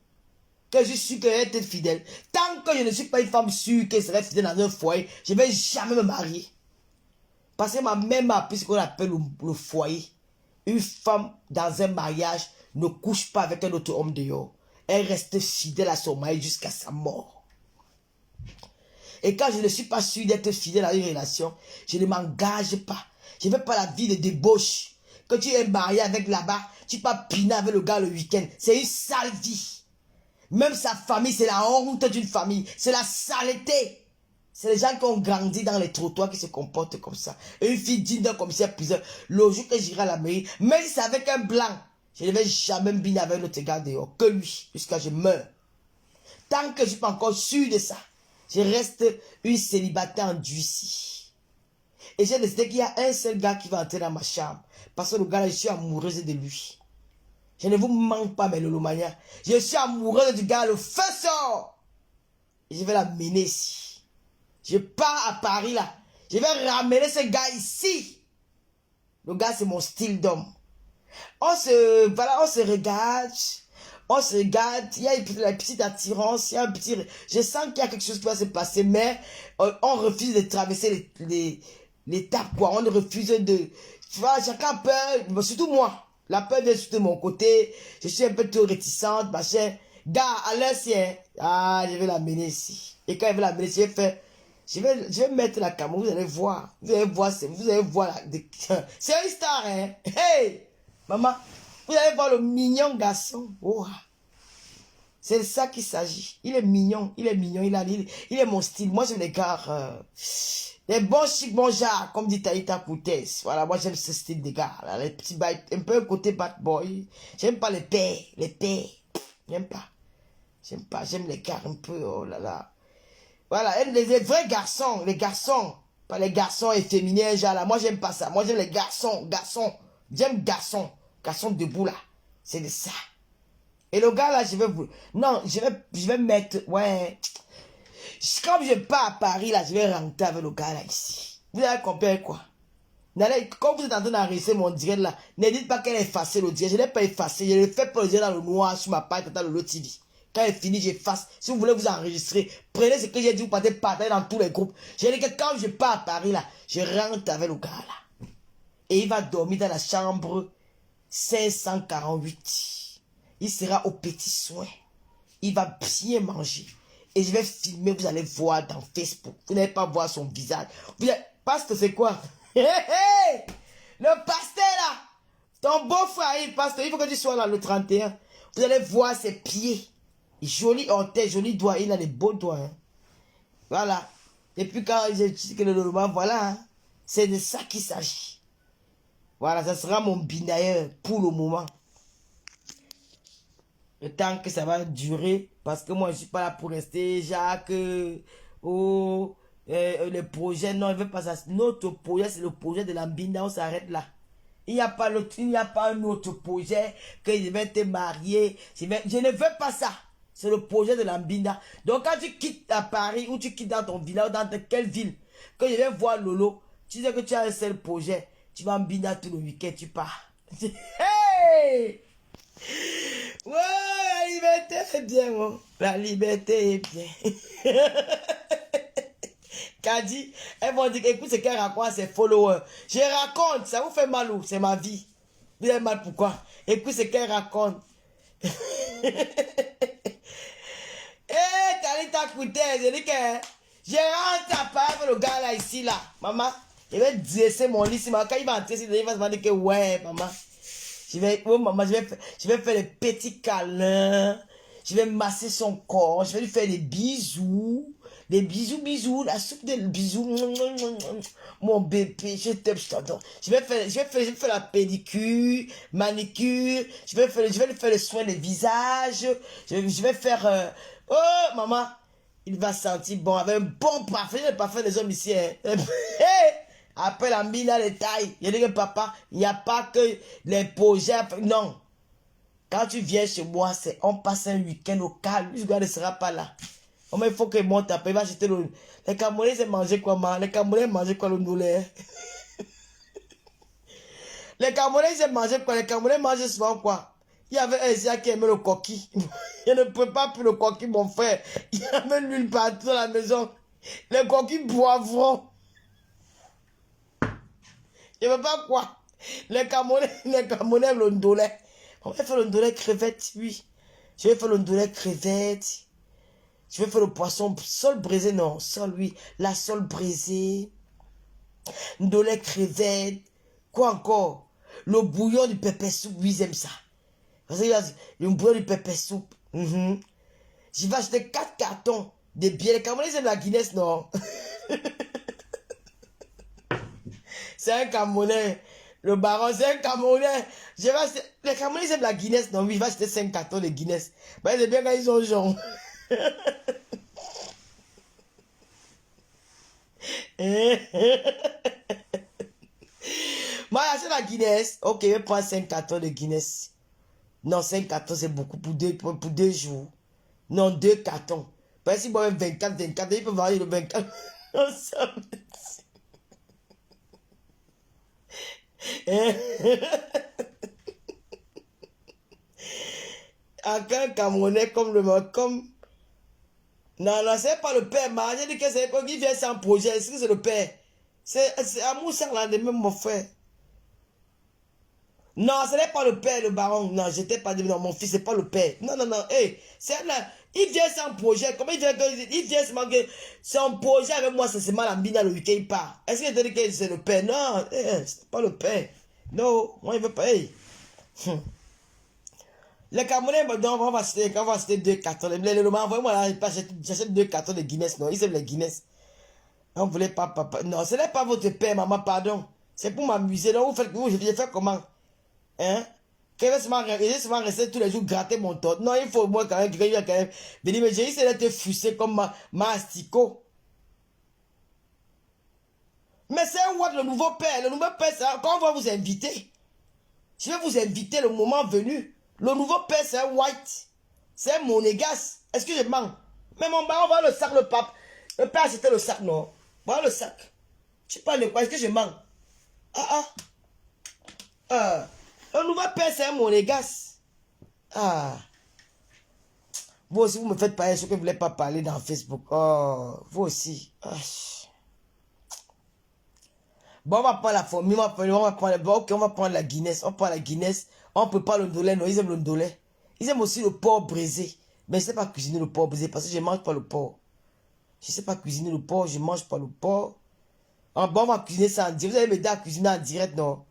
Que je suis qu'elle était fidèle. Tant que je ne suis pas une femme sûre qu'elle serait fidèle dans un foyer, je ne vais jamais me marier. Parce que ma mère m'a appris ce qu'on appelle le foyer. Une femme dans un mariage ne couche pas avec un autre homme dehors. Elle reste fidèle à son mari jusqu'à sa mort. Et quand je ne suis pas sûr d'être fidèle à une relation, je ne m'engage pas. Je ne veux pas la vie de débauche. Quand tu es marié avec là-bas, tu peux piner avec le gars le week-end. C'est une sale vie. Même sa famille, c'est la honte d'une famille. C'est la saleté. C'est les gens qui ont grandi dans les trottoirs qui se comportent comme ça. Et une fille digne d'un commissaire priseur, le jour que j'irai à la mairie, même si c'est avec un blanc, je ne vais jamais me biner avec notre gars dehors, que lui, jusqu'à ce que je meure. Tant que je ne suis pas encore sûr de ça, je reste une célibataire endurcie. Et j'ai décidé qu'il y a un seul gars qui va entrer dans ma chambre. Parce que le gars là, je suis amoureuse de lui. Je ne vous manque pas, mes lolomania. Je suis amoureuse du gars, le feu sort. Et je vais l'amener ici. Je pars à Paris là. Je vais ramener ce gars ici. Le gars, c'est mon style d'homme. On se regarde. On se regarde. Il y a la petite attirance. Il y a un petit... Je sens qu'il y a quelque chose qui va se passer. Mais on refuse de traverser l'étape, quoi. On refuse de... Tu vois, chacun a peur. Surtout moi. La peur vient surtout de mon côté. Je suis un peu trop réticente, machin. Gars, à l'ancien. Ah, je vais l'amener ici. Et quand je vais l'amener ici, je vais mettre la caméra, vous allez voir. Vous allez voir, c'est une star, hein. Hey, maman, vous allez voir le mignon garçon. Oh. C'est de ça qu'il s'agit. Il est mignon, il est mon style. Moi, j'aime les gars, les bons chics, bons genre, comme dit Taïta Koutes. Voilà, moi, j'aime ce style de gars. Là, les petits bails, un peu un côté bad boy. J'aime pas les pères. J'aime pas, j'aime les gars un peu, oh là là. Voilà, les vrais garçons, pas les garçons efféminés, genre là. Moi, j'aime pas ça. Moi, j'aime les garçons. J'aime garçon debout là. C'est de ça. Et le gars là, je vais mettre, ouais. Comme je pars à Paris là, je vais rentrer avec le gars là ici. Vous avez compris quoi? Quand vous êtes en train d'enregistrer mon direct là, ne dites pas qu'elle a effacé le direct. Je ne l'ai pas effacé. Je le fais pour le direct dans le noir sur ma page dans le TV. Quand elle finit, j'efface. Si vous voulez vous enregistrer, prenez ce que j'ai dit, vous partez partager dans tous les groupes. J'ai dit que quand je pars à Paris, là, je rentre avec le gars, là. Et il va dormir dans la chambre 548. Il sera au petit soin. Il va bien manger. Et je vais filmer, vous allez voir dans Facebook. Vous n'allez pas voir son visage. Pasteur, c'est quoi? Le pasteur, là. Ton beau-frère, pasteur, il faut que tu sois là le 31. Vous allez voir ses pieds. Joli orteil, joli doigt, il a des beaux doigts. Hein. Voilà. Et puis quand j'ai dit que le logement, voilà, hein. C'est de ça qu'il s'agit. Voilà, ça sera mon binaire pour le moment. Le temps que ça va durer, parce que moi je ne suis pas là pour rester, Jacques, les projets, non, il veut pas ça. Notre projet, c'est le projet de la Mbinda, on s'arrête là. Il n'y a pas un autre projet que je vais te marier. Je ne veux pas ça. C'est le projet de la Mbinda. Donc quand tu quittes à Paris ou tu quittes dans ton village, dans quelle ville, que je vais voir Lolo, tu sais que tu as un seul projet. Tu vas à Mbinda tout le week-end, tu pars. Hey! Ouais, la liberté est bien, mon. La liberté est bien. Kadi, elles vont dire, écoute ce qu'elle raconte à ses followers. Je raconte, ça vous fait mal ou c'est ma vie. Vous avez mal pourquoi? Écoute ce qu'elle raconte. Talita Koutes, je dis que je rentre à Paris avec le gars là ici là. Maman, je vais dresser mon lit ici. Quand il va entrer ici, il va se demander que ouais, maman. Oh, maman, je vais faire des petits câlins. Je vais masser son corps. Je vais lui faire des bisous. Les bisous, bisous, la soupe de bisous. Mon bébé, je t'aime, je t'adore. Je vais faire la pédicure, manicure. Je vais faire le soin des visages. Je vais faire... oh, maman, il va sentir bon avec un bon parfum. Le parfum des hommes ici. Hein. Après la mine à détail, il y a que papa, il n'y a pas que les projets. Non. Quand tu viens chez moi, on passe un week-end au calme. Le gars ne sera pas là. Il faut qu'il monte après. Il va acheter le... Les Camerounais, ils mangent quoi, man? Les Camerounais mangent quoi, le noulet? Les Camerounais, ils mangent quoi? Les Camerounais mangent souvent quoi? Il y avait un Zia qui aimait le coquille. Il ne peut pas plus le coquille, mon frère. Il y avait l'huile partout dans la maison. Les coquilles poivrons. Je ne veux pas quoi. Les Camerounais, le ndolé. On va faire le ndolé crevette, oui. Je vais faire le ndolé crevette. Je vais faire le poisson sol brisé, non. Sol, oui. La sol brisée. Ndolé crevette. Quoi encore? Le bouillon du pépé soupe, oui, j'aime ça. Parce que le bouillon du pépé soupe. Je vais acheter 4 cartons de bière. Les Camerounais, ils aiment la Guinness, non? C'est un Camerounais. Le baron, c'est un Camerounais. Je vais acheter... Les Camerounais, ils aiment la Guinness, non? Oui, il va acheter 5 cartons de Guinness. Mais c'est bien quand ils sont jaunes. Moi, j'achète la Guinness. Ok, je vais prendre 5 cartons de Guinness. Non, 5 cartons, c'est beaucoup pour 2 jours. Non, 2 cartons. Parce que si moi, 24, il peut varier le 24. Non, ça un Camerounais comme... Non, non, c'est pas le père. J'ai dit que c'est quoi qui vient sans projet. Est-ce que c'est le père? C'est amour sans lendemain, mon frère. Non, ce n'est pas le père, le baron. Non, j'étais pas dit, non, mon fils, c'est pas le père. Non, non, non, hey, c'est là. Il vient sans projet. Comment il vient seulement que son projet avec moi, c'est seulement la mine dans le week-end, il part. Est-ce qu'il te dit que c'est le père? Non, c'est pas le père. Non, moi, il veut pas. Hey. Les Camerounais, donc, on va acheter 2 cartons. Le moment, vraiment, là, j'achète 2 cartons de Guinness, non, ils aiment les Guinness. On voulait pas, papa. Non, ce n'est pas votre père, maman, pardon. C'est pour m'amuser. Donc, je fais comment? Hein? Il va seulement rester tous les jours gratter mon torte. Non, il faut moi quand même quelqu'un quand même venir me dire, il s'est été foussé comme ma asticot. Mais c'est un what le nouveau père? Le nouveau père, c'est quand on va vous inviter. Je vais vous inviter le moment venu. Le nouveau père, c'est un white. C'est un monégasque. Est-ce que je mens? Mais mon baron, va le sac, le pape. Le père c'était le sac, non? Voilà le sac. Je parle de quoi? Est-ce que je mens? Le nouveau père, c'est un monégasque. Vous aussi, vous me faites parler ce que vous ne voulez pas parler dans Facebook. Oh, vous aussi. Bon, on va prendre la formule, on va prendre la Guinness. On prend la Guinness. On ne peut pas le ndolé, non, ils aiment le ndolé. Ils aiment aussi le porc brisé. Mais je ne sais pas cuisiner le porc brisé parce que je ne mange pas le porc. Je ne sais pas cuisiner le porc, je ne mange pas le porc. Bon, on va cuisiner ça en direct. Vous allez m'aider à cuisiner en direct, non?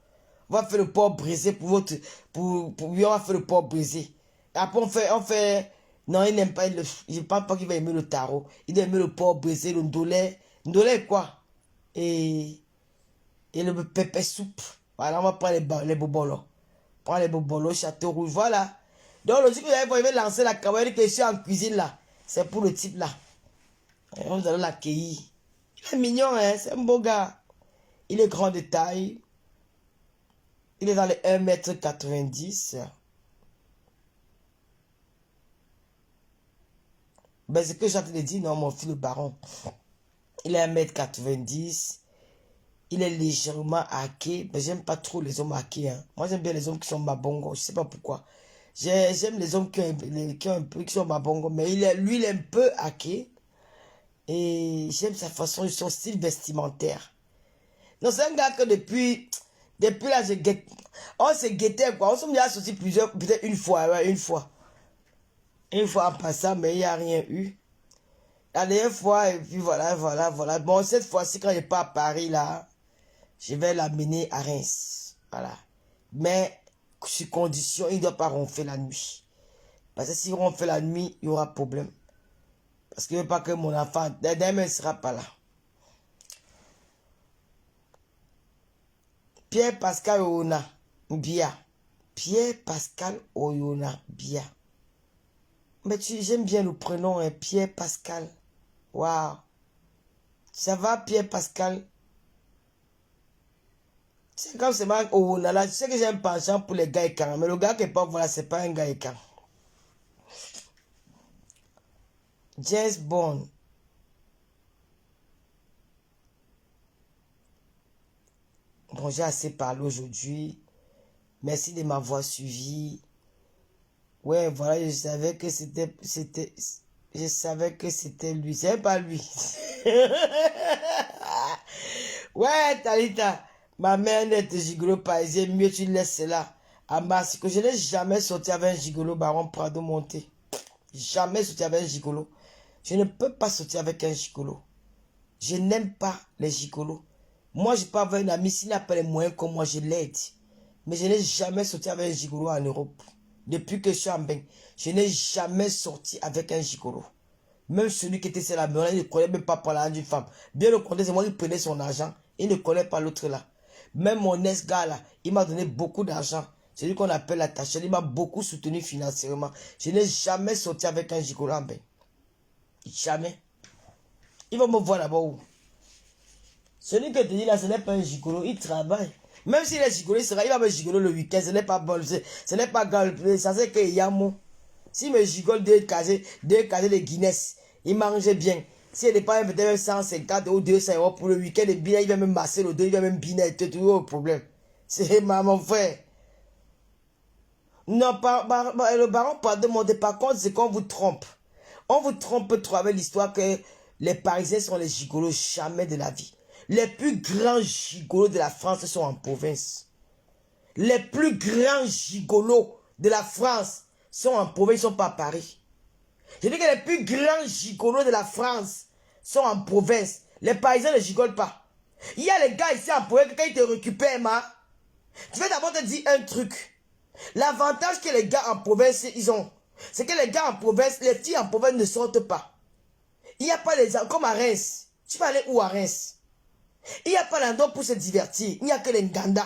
On va faire le porc brisé pour votre... Oui, on va faire le porc brisé. Après, on fait... Non, il n'aime pas... Je ne pense pas qu'il va aimer le taro. Il doit aimer le porc brisé, le ndolé. Ndolé, quoi? Et le pépé soupe. Voilà, on va prendre les bobolos. Prendre les bobolos, château rouge. Voilà. Donc, le jour que vous allez lancer la caméra, que je suis en cuisine, là. C'est pour le type, là. Et on va l'accueillir. Il est mignon, hein? C'est un beau gars. Il est grand de taille. Il est dans les 1,90 m. Ben, c'est ce que j'ai envie de dire, non, mon fils le baron. Il est 1,90 m. Il est légèrement hacké. Ben, j'aime pas trop les hommes hackés. Hein. Moi, j'aime bien les hommes qui sont mabongo. Je sais pas pourquoi. J'aime les hommes qui sont mabongo. Mais lui, il est un peu hacké. Et j'aime sa façon, son style vestimentaire. Non, c'est un gars que depuis là, on s'est guetté, quoi. On s'est mis associés peut-être une fois, ouais, une fois. Une fois en passant, mais il n'y a rien eu. La dernière fois, et puis voilà. Bon, cette fois-ci, quand je pars à Paris, là, je vais l'amener à Reims. Voilà. Mais, sur condition, il ne doit pas ronfler la nuit. Parce que s'il ronfle la nuit, il y aura problème. Parce qu'il ne veut pas que mon enfant, demain ne sera pas là. Pierre Pascal Oyona Bia. Pierre Pascal Oyona Bia. Mais j'aime bien le prénom, hein, Pierre Pascal. Waouh. Ça va, Pierre Pascal? C'est comme c'est mal Oyona là. Tu sais que j'ai un penchant pour les gars écarts. Mais le gars qui est pas voilà, c'est pas un gars écart. James Bond. Bon, j'ai assez parlé aujourd'hui. Merci de m'avoir suivi. Ouais, voilà, je savais que je savais que c'était lui. C'est pas lui. Ouais, Talita, ma mère n'est gigolo parisien. Mieux tu laisses cela. À Massico, je n'ai jamais sorti avec un gigolo baron Prado monté. Jamais sorti avec un gigolo. Je ne peux pas sortir avec un gigolo. Je n'aime pas les gigolos. Moi, je peux avoir une amie, s'il n'a pas les moyens comme moi, je l'aide. Mais je n'ai jamais sorti avec un gigolo en Europe. Depuis que je suis en bain, je n'ai jamais sorti avec un gigolo. Même celui qui était sur la maison, il ne connaît même pas parler d'une femme. Bien le contraire, c'est moi qui prenais son argent. Il ne connaît pas l'autre là. Même mon ex-gars là, il m'a donné beaucoup d'argent. C'est lui qu'on appelle la tâche. Il m'a beaucoup soutenu financièrement. Je n'ai jamais sorti avec un gigolo en bain. Jamais. Il va me voir là-bas où? Celui que te dit là, ce n'est pas un gigolo, il travaille. Même s'il est gigolo, il va me gigolo le week-end, ce n'est pas bon, ce n'est pas grave, ça c'est que Yamo. S'il me gigole deux casés de Guinness, il mange bien. S'il n'est pas peut-être 150 ou 200 euros pour le week-end, il va même masser le dos, il va même biner, c'est tout le problème. C'est mon frère. Non, le baron pas demander, par contre, c'est qu'on vous trompe. On vous trompe trop avec l'histoire que les Parisiens sont les gigolos, jamais de la vie. Les plus grands gigolos de la France sont en province. Les plus grands gigolos de la France sont en province, ils ne sont pas à Paris. Je dis que les plus grands gigolos de la France sont en province. Les Parisiens ne gigolent pas. Il y a les gars ici en province, quand ils te récupèrent, je vais d'abord te dire un truc. L'avantage que les gars en province, ils ont, c'est que les gars en province, les filles en province ne sortent pas. Il n'y a pas les gens, comme à Reims. Tu vas aller où à Reims? Il n'y a pas d'endroit pour se divertir. Il n'y a que les Nganda.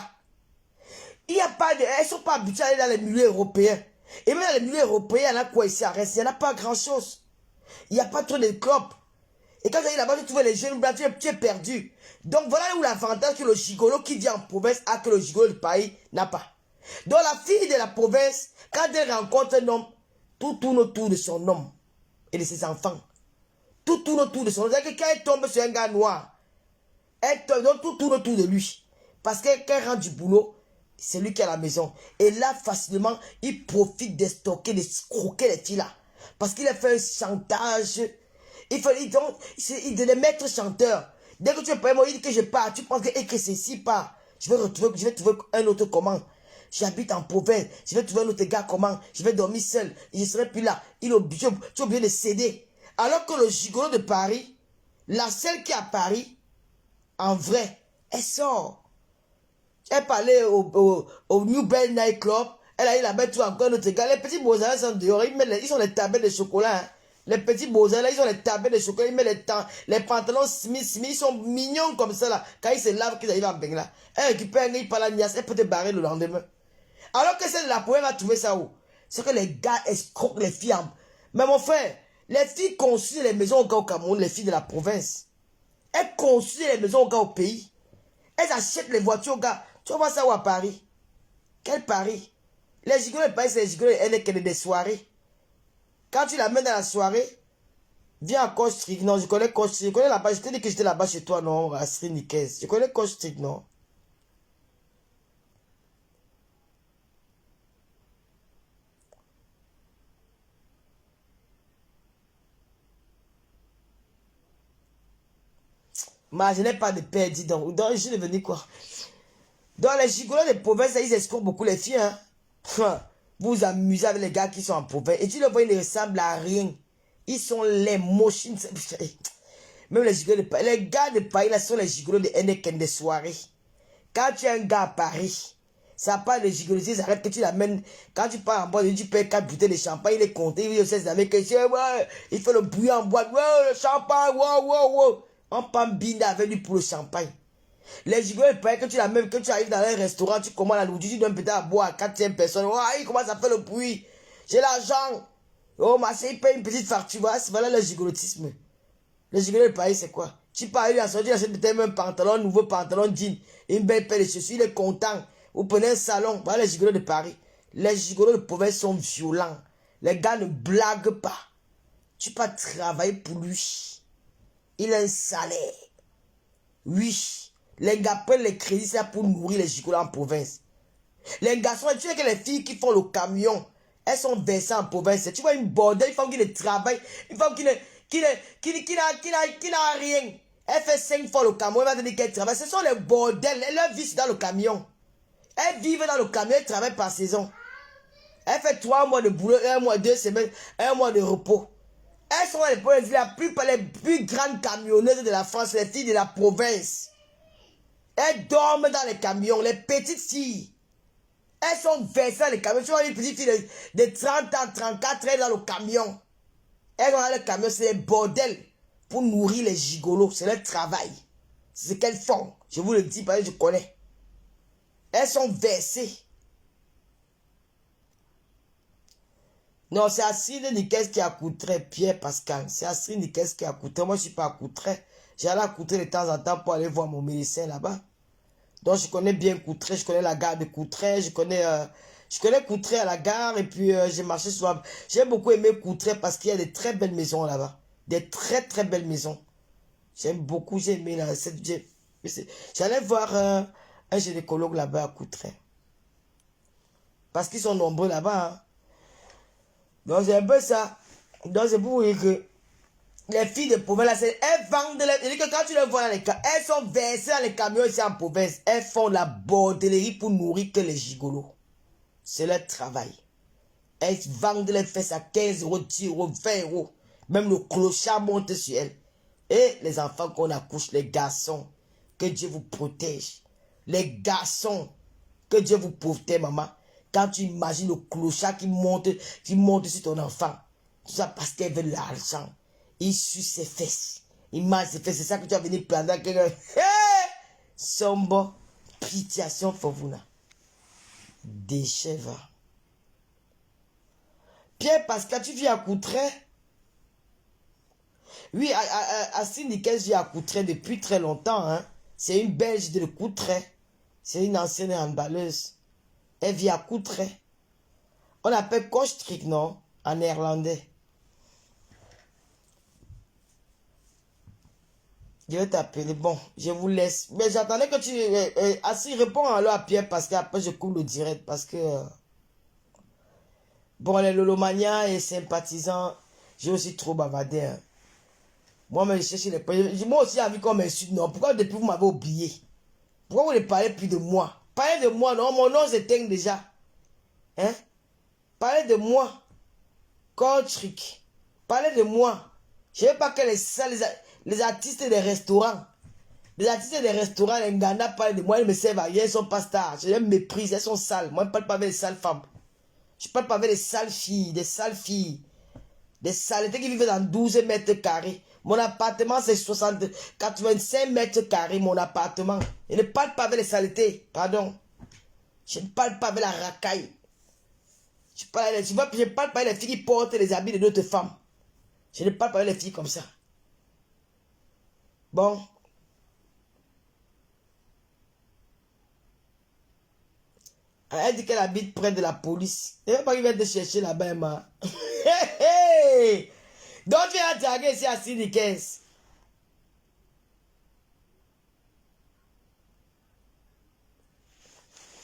Il n'y a pas de... Elles ne sont pas habituées à aller dans les milieux européens. Et même dans les milieux européens, il y en a quoi ici à Reims? Il n'y en a pas grand-chose. Il n'y a pas trop de clubs. Et quand tu es là-bas, tu trouves les jeunes blancs, tu es perdu. Donc voilà où l'avantage que le gigolo qui vit en province a que le gigolo de Paris n'a pas. Donc la fille de la province, quand elle rencontre un homme, tout tourne autour de son homme et de ses enfants. Tout tourne autour de son homme. C'est-à-dire que quand elle tombe sur un gars noir, donc tout tourne autour de lui. Parce que quand elle rentre du boulot, c'est lui qui est à la maison. Et là, facilement, il profite de stocker, de croquer les filles là. Parce qu'il a fait un chantage. Il de les mettre chanteurs. Dès que tu es prêt, moi, il dit que je pars. Tu penses que c'est ici, pas. Je vais trouver un autre comment. J'habite en province. Je vais trouver un autre gars comment. Je vais dormir seul. Je ne serai plus là. Tu es obligé de céder. Alors que le gigolo de Paris, la seule qui est à Paris, en vrai, elle sort. Elle parlait au New Bell Night Club. Elle a eu là-bas, tu vois, encore un autre gars. Les petits beaux-arts sont dehors. Ils ont les tablettes de chocolat. Hein. Les petits beaux-arts, là, ils ont les tablettes de chocolat. Ils mettent les pantalons Smith. Ils sont mignons comme ça, là. Quand ils se lavent, qu'ils arrivent en bain, là. Elle récupère, il parle à Nias. Elle peut te barrer le lendemain. Alors que celle de la poème va trouver ça où? C'est que les gars escroquent les filles. Mais mon frère, les filles construisent les maisons au gars au Cameroun, les filles de la province. Elles construisent les maisons au gars au pays. Elles achètent les voitures au gars. Tu vas voir ça où à Paris? Quel Paris? Les gigolos de Paris, c'est les gigolos des soirées. Quand tu l'amènes dans la soirée, viens à Coach Strict. Non, je connais Coach Strict. Je connais là-bas. Je t'ai dit que j'étais là-bas chez toi, non, à Sri Nikes. Je connais Coach Strict, non. Mais je n'ai pas de père, dis donc. Donc, je suis devenu quoi? Donc, les gigolos de province, ils escroquent beaucoup les filles. Hein? Vous vous amusez avec les gars qui sont en province. Et tu le vois, ils ne ressemblent à rien. Ils sont les moches. Même les gigolos de Paris. Les gars de Paris, là, sont les gigolos de Henneken des soirées. Quand tu es un gars à Paris, Ça parle de gigolotis, ça arrête que tu l'amènes. Quand tu pars en boîte, tu payes 4 bouteilles de champagne, il est compté, il dit aux 16 amis que il fait le bruit en boîte, ouais, le champagne, wow. On prend binda avec lui pour le champagne. Les gigolos, il paraît que tu l'amènes, que tu arrives dans un restaurant, tu commandes la nourriture, tu donnes peut-être à boire à 4e personne. Oh, il commence à faire le bruit. J'ai l'argent. Oh, ma chérie, il paye une petite facture. Voilà le gigolotisme. Le gigolo, il paraît, c'est quoi? Tu pars, il a sorti, il achète peut-être un pantalon, un nouveau pantalon jean, une belle paire de chaussures, il est content. Vous prenez un salon, voilà les gigolos de Paris. Les gigolos de province sont violents. Les gars ne blaguent pas. Tu peux travailler pour lui. Il a un salaire. Oui. Les gars prennent les crédits, c'est pour nourrir les gigolos en province. Les garçons, tu sais que les filles qui font le camion, elles sont versées en province. Tu vois une bordel, une femme qui ne travaille, une femme qui n'a rien. Elle fait 5 fois le camion, elle va te dire qu'elle travaille. Ce sont les bordels, leur vie c'est dans le camion. Elles vivent dans le camion, elles travaillent par saison. Elle fait 3 mois de boulot, 1 mois, 2 semaines, 1 mois de repos. Elles sont les plus grandes camionneuses de la France, les filles de la province. Elles dorment dans les camions, les petites filles. Elles sont versées dans les camions. Tu vois une petite fille de 30 ans, 34 ans dans le camion. Elles ont dans le camion, c'est des bordels pour nourrir les gigolos. C'est leur travail. C'est ce qu'elles font. Je vous le dis parce que je connais. Elles sont versées. Non, c'est Astrid Nicaise qui a Coutray, Pierre Pascal. C'est Astrid Nicaise qui a Coutray. Moi, je ne suis pas à Coutray. J'allais à Coutray de temps en temps pour aller voir mon médecin là-bas. Donc, je connais bien Coutray. Je connais la gare de Coutray. Je connais Coutray à la gare. Et puis, j'ai marché souvent. J'ai beaucoup aimé Coutray parce qu'il y a des très belles maisons là-bas. Des très, très belles maisons. J'aime beaucoup. J'ai aimé là. J'allais voir un gynécologue là-bas à Coutray. Parce qu'ils sont nombreux là-bas. Hein. Donc, c'est un peu ça. Donc, c'est pour vous dire que les filles de province, là, elles vendent. C'est-à-dire que quand tu les vois dans les camions, elles sont versées dans les camions ici en province. Elles font la bordellerie pour nourrir que les gigolos. C'est leur travail. Elles vendent les fesses à 15 euros, 10 euros, 20 euros. Même le clochard monte sur elles. Et les enfants qu'on accouche, les garçons, que Dieu vous protège. Les garçons, que Dieu vous protège, maman. Quand tu imagines le clochard qui monte sur ton enfant, tout ça parce qu'elle veut l'argent. Il suce ses fesses. Il mange ses fesses. C'est ça que tu vas venir planter à quelqu'un. Hey! Sombre. Pitiation pour vous là. Déchet va. Pierre Pascal, tu vis à Coutray? Oui, Astrid Nicaise vit à Coutray depuis très longtemps. Hein? C'est une Belge de Coutray. C'est une ancienne handballeuse. Elle vit à Coutray. On appelle Kochtrik, non? En néerlandais. Je vais t'appeler. Bon, je vous laisse. Mais j'attendais que tu... Astrid, réponds alors à Pierre parce qu'après je coupe le direct. Parce que... bon, les Lolomania et sympathisants, j'ai aussi trop bavardé. Hein. Moi, je cherche les... Moi aussi, j'ai envie qu'on m'insulte. Non, pourquoi depuis vous m'avez oublié? Pourquoi vous ne parlez plus de moi? Parlez de moi, non? Mon nom s'éteint déjà. Hein? Parlez de moi. Kochtrik. Parlez de moi. Je ne veux pas que les artistes des restaurants, les artistes des restaurants, les Ghana parlent de moi, ils me servent à rien, ils ne sont pas stars. Je les méprise, elles sont sales. Moi, je ne parle pas avec les sales femmes. Je ne parle pas avec les sales filles, des sales filles. Des saletés qui vivent dans 12 mètres carrés. Mon appartement, c'est 85 mètres carrés, mon appartement. Je ne parle pas avec les saletés, pardon. Je ne parle pas avec la racaille. Je ne parle pas avec les filles qui portent les habits de d'autres femmes. Je ne parle pas avec les filles comme ça. Bon. Elle dit qu'elle habite près de la police. Elle ne veut pas qu'il vienne te chercher là-bas, ma. Donc tu viens draguer ici à Siniquez.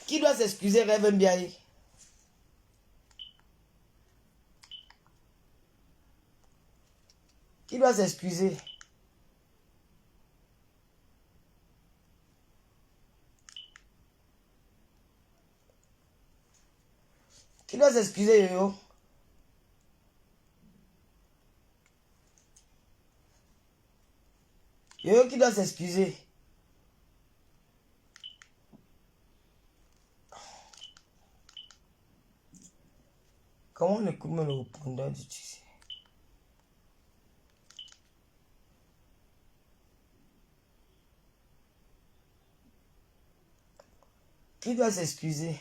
Qui doit s'excuser, Rêve Mbiaye? Qui doit s'excuser? Qui doit s'excuser, yo? Yo, qui doit s'excuser? Comment on écoute le répondeur d'utiliser? Il doit s'excuser.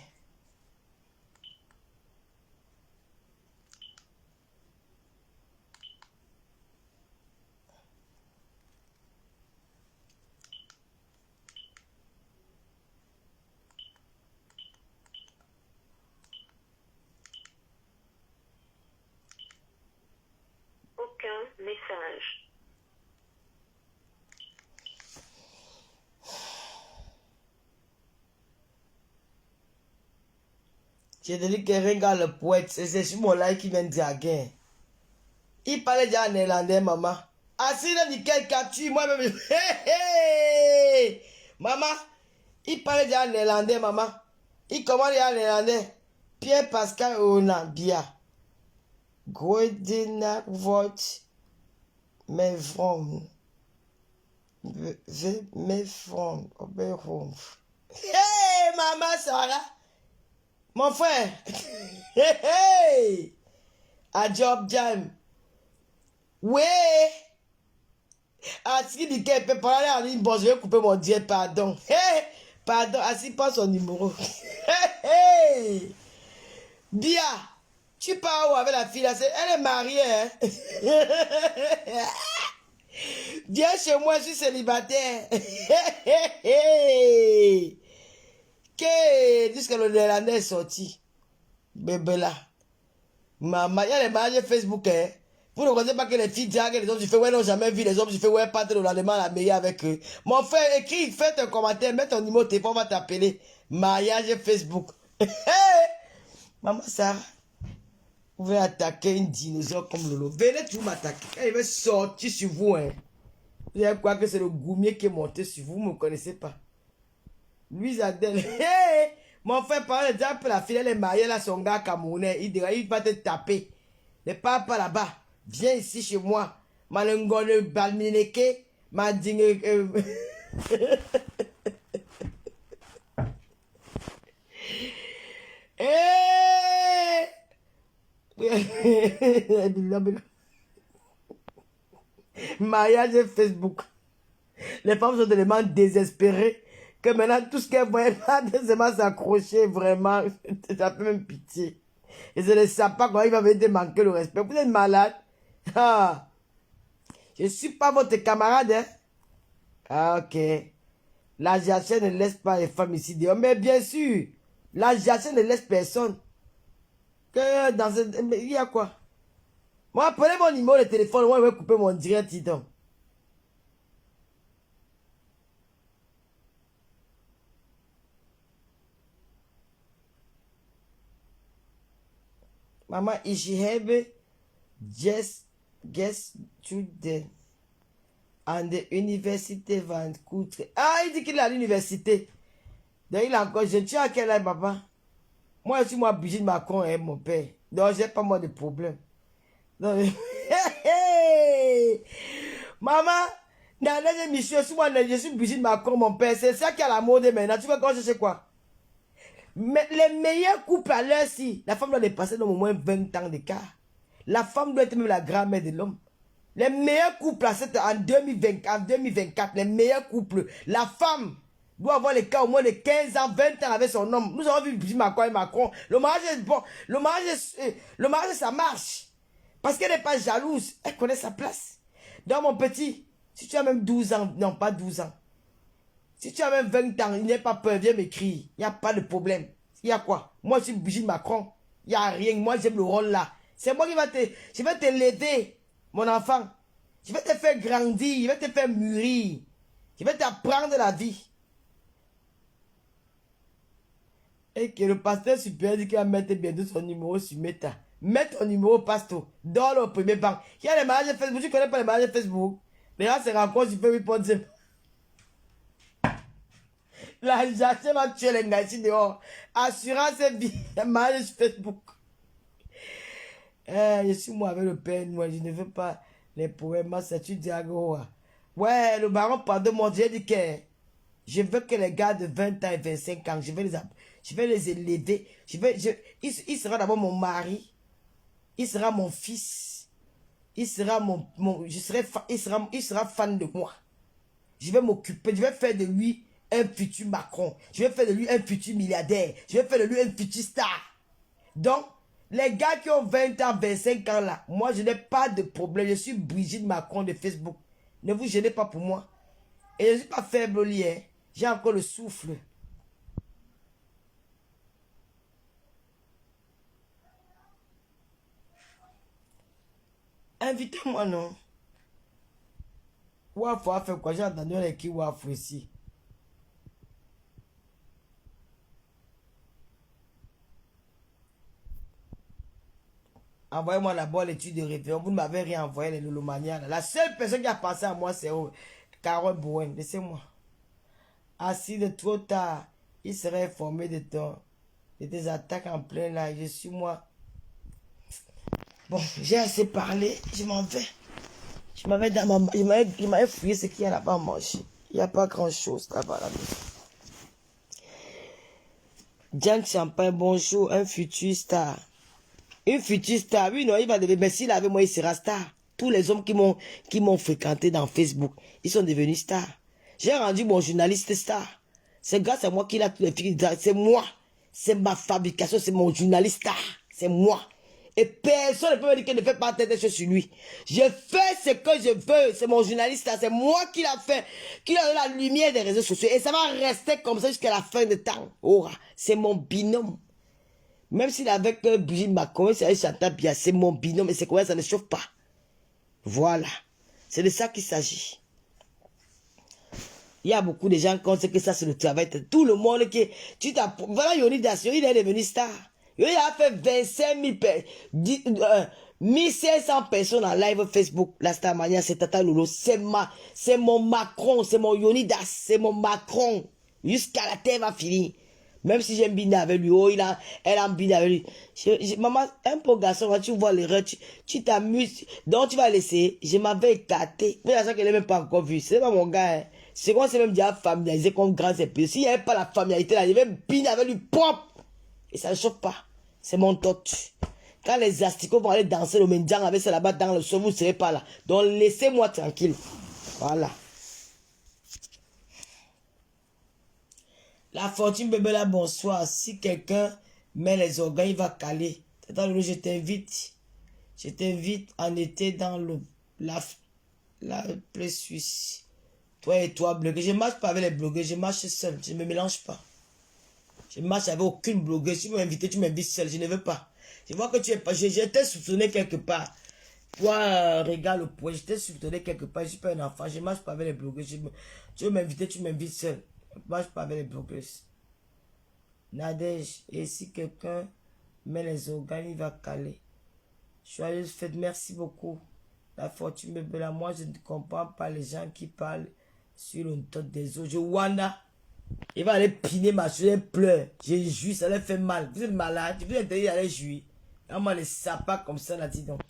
Aucun message. J'ai dit que regarde le poète, c'est sur mon like qui vient de dire again. Il parlait déjà en néerlandais, maman. Assis là, nickel, capture, moi-même. Hey, maman, il parlait déjà en néerlandais, maman. Il commence déjà en néerlandais. Pierre Pascal Onabia. Goedenacht wordt mijn vriend. Mijn vriend op mijn grond. Hey, maman Sarah. Mon frère. Hey, hey. A job jam. Oui. Assis dit qu'elle peut parler en ligne. Bon, je vais couper mon direct, pardon. Hey, pardon, Assis pas son numéro. Hey, hey. Bia, tu pars où avec la fille là? Elle est mariée, hein? Viens chez moi, je suis célibataire. Jusque le néerlandais est sorti. Bébé là. Maman, il y a les mariages Facebook, hein? Vous ne connaissez pas que les filles draguent les hommes, je fais ouais, non, jamais vu les hommes, je fais ouais, pas le lendemain la meilleure avec eux. Mon frère, écris, fais un commentaire, mets ton numéro de téléphone, on va t'appeler. Mariage Facebook. Maman Sarah, vous pouvez attaquer une dinosaure comme Lolo. Venez tout m'attaquer. Quand il va sortir sur vous, hein. Vous allez croire que c'est le goumier qui est monté sur vous, vous ne me connaissez pas. Louise Adèle. Hey! Mon frère, par exemple, la fille, elle est mariée, là, son gars camerounais. Il va te taper. Ne pars pas là-bas. Viens ici chez moi. Malengone balmineke. Madingue. Hey! Mariage Facebook. Les femmes sont tellement désespérées que maintenant tout ce qu'elles voient, seulement s'accrocher vraiment. Ça fait même pitié. Et je ne sais pas comment il va venir te manquer le respect. Vous êtes malade. Ah. Je ne suis pas votre camarade. Hein? Ah, ok. La GHN ne laisse pas les femmes ici dehors. Mais bien sûr, la GHN ne laisse personne. Que dans ce... Mais il y a quoi? Moi, prenez mon numéro de téléphone. Moi, je vais couper mon direct, dis donc. Maman, ich habe just student an der Université Vancouver. Ah, il dit qu'il est à l'université. Donc, il a encore, je suis à quel âge, papa? Moi, je suis moi, Brigitte Macron et mon père. Donc, j'ai pas moi de problème. Donc, maman, dans les émissions, je suis Brigitte Macron, mon père. C'est ça qui a la mode maintenant. Tu vois quand je sais quoi? Mais les meilleurs couples à l'heure-ci, la femme doit dépasser au moins 20 ans d'écart. La femme doit être même la grand-mère de l'homme. Les meilleurs couples en 2024, les meilleurs couples, la femme doit avoir les cas au moins de 15 ans, 20 ans avec son homme. Nous avons vu Macron et Macron. Le mariage est bon. Le mariage, ça marche. Parce qu'elle n'est pas jalouse. Elle connaît sa place. Donc, mon petit, si tu as même 12 ans, non, pas 12 ans. Si tu as même 20 ans, il n'y a pas peur, viens m'écrire. Il n'y a pas de problème. Il y a quoi? Moi, je suis Brigitte Macron. Il n'y a rien. Moi, j'aime le rôle là. C'est moi qui je vais te l'aider, mon enfant. Je vais te faire grandir. Je vais te faire mûrir. Je vais t'apprendre la vie. Et que le pasteur supérieur dit qu'il va mettre bientôt son numéro sur Meta. Mets ton numéro, pasteur. Dans le premier banc. Il y a les mariages Facebook. Tu ne connais pas les mariages Facebook? Les gens se rencontrent sur Facebook. La GHN va tuer les gars ici dehors. Assurance et vie. Mariage Facebook. Je suis moi avec le père. Moi, je ne veux pas les poèmes. Ça tu dis à Goa. Ouais, le baron, pardon, mon Dieu, dit que je veux que les gars de 20 ans et 25 ans, je vais les élever. Il sera d'abord mon mari. Il sera mon fils. Il sera il sera fan de moi. Je vais m'occuper, je vais faire de lui un futur Macron. Je vais faire de lui un futur milliardaire. Je vais faire de lui un futur star. Donc, les gars qui ont 20 ans, 25 ans là, moi je n'ai pas de problème. Je suis Brigitte Macron de Facebook. Ne vous gênez pas pour moi. Et je ne suis pas faible au lit. Hein. J'ai encore le souffle. Invitez-moi, non? Waf a fait quoi? J'ai entendu les qui Waf ici. Envoyez-moi d'abord l'étude de référence. Vous ne m'avez rien envoyé, les Lolomania. La seule personne qui a pensé à moi, c'est Carole Bouen. Laissez-moi. Assis de trop tard, il serait informé de tes attaques en plein live. Je suis moi. Bon, j'ai assez parlé. Je m'en vais. Je m'avais dans ma... Il m'avait fouillé ce qu'il y a là-bas à manger. Il n'y a pas grand-chose là-bas. Jan Champagne, bonjour. Un futur star. Une future star, oui, non, il va devenir, mais s'il avait moi, il sera star. Tous les hommes qui m'ont fréquenté dans Facebook, ils sont devenus stars. J'ai rendu mon journaliste star. C'est grâce à moi qu'il a tous les filles. C'est moi. C'est ma fabrication, c'est mon journaliste star. C'est moi. Et personne ne peut me dire qu'il ne fait pas des choses sur lui. Je fais ce que je veux. C'est mon journaliste star. C'est moi qui l'a fait. Qui a eu la lumière des réseaux sociaux. Et ça va rester comme ça jusqu'à la fin de temps. Oh, c'est mon binôme. Même s'il est avec Brigitte Macron, c'est Chantal Bia, c'est mon binôme, et c'est quoi, ça ne chauffe pas. Voilà. C'est de ça qu'il s'agit. Il y a beaucoup de gens qui pensent que ça, c'est le travail. Tout le monde qui... Voilà Yoni Das, il est devenu star. Il a fait 25 000 1500 personnes en live Facebook. La Starmania, c'est Tata Lolo. C'est mon Macron, c'est mon Yoni Das, c'est mon Macron. Jusqu'à la terre va finir. Même si j'aime bien avec lui, oh, elle a bien avec lui. Maman, un pauvre garçon, tu vois l'erreur, tu t'amuses. Donc tu vas laisser. Je m'avais écarté. Mais c'est ça qu'elle n'est même pas encore vue. C'est pas mon gars. Hein. C'est quoi, c'est même déjà familiarisé comme grand CP. S'il n'y avait pas la familiarité là, je vais bien avec lui propre. Et ça ne choque pas. C'est mon tortue. Quand les asticots vont aller danser le mendiant avec ça là-bas dans le sol, vous ne serez pas là. Donc laissez-moi tranquille. Voilà. La fortune bébé là, bonsoir. Si quelqu'un met les organes, il va caler. Je t'invite. Je t'invite en été dans la plaie suisse. Toi et toi, blogueur. Je ne marche pas avec les blogueurs, je marche seul. Je ne me mélange pas. Je ne marche avec aucune blogueuse. Si tu m'invites, tu m'invites seul. Je ne veux pas. Je vois que tu es pas. Je t'ai soupçonné quelque part. Toi, regarde le point. Je t'ai soupçonné quelque part. Je ne suis pas un enfant. Je ne marche pas avec les blogueurs. Tu veux m'inviter, tu m'invites seul. Je ne marche pas avec les blogueuses. Nadège. Et si quelqu'un met les organes, il va caler. Joyeuse fête. Merci beaucoup. La fortune bébé là. Moi, je ne comprends pas les gens qui parlent sur le top des autres. Je wanda. Il va aller piner ma chose, elle pleure. J'ai joui, ça lui fait mal. Vous êtes malade, vous êtes allé jouir. Vraiment, les sapas comme ça, là, dis donc.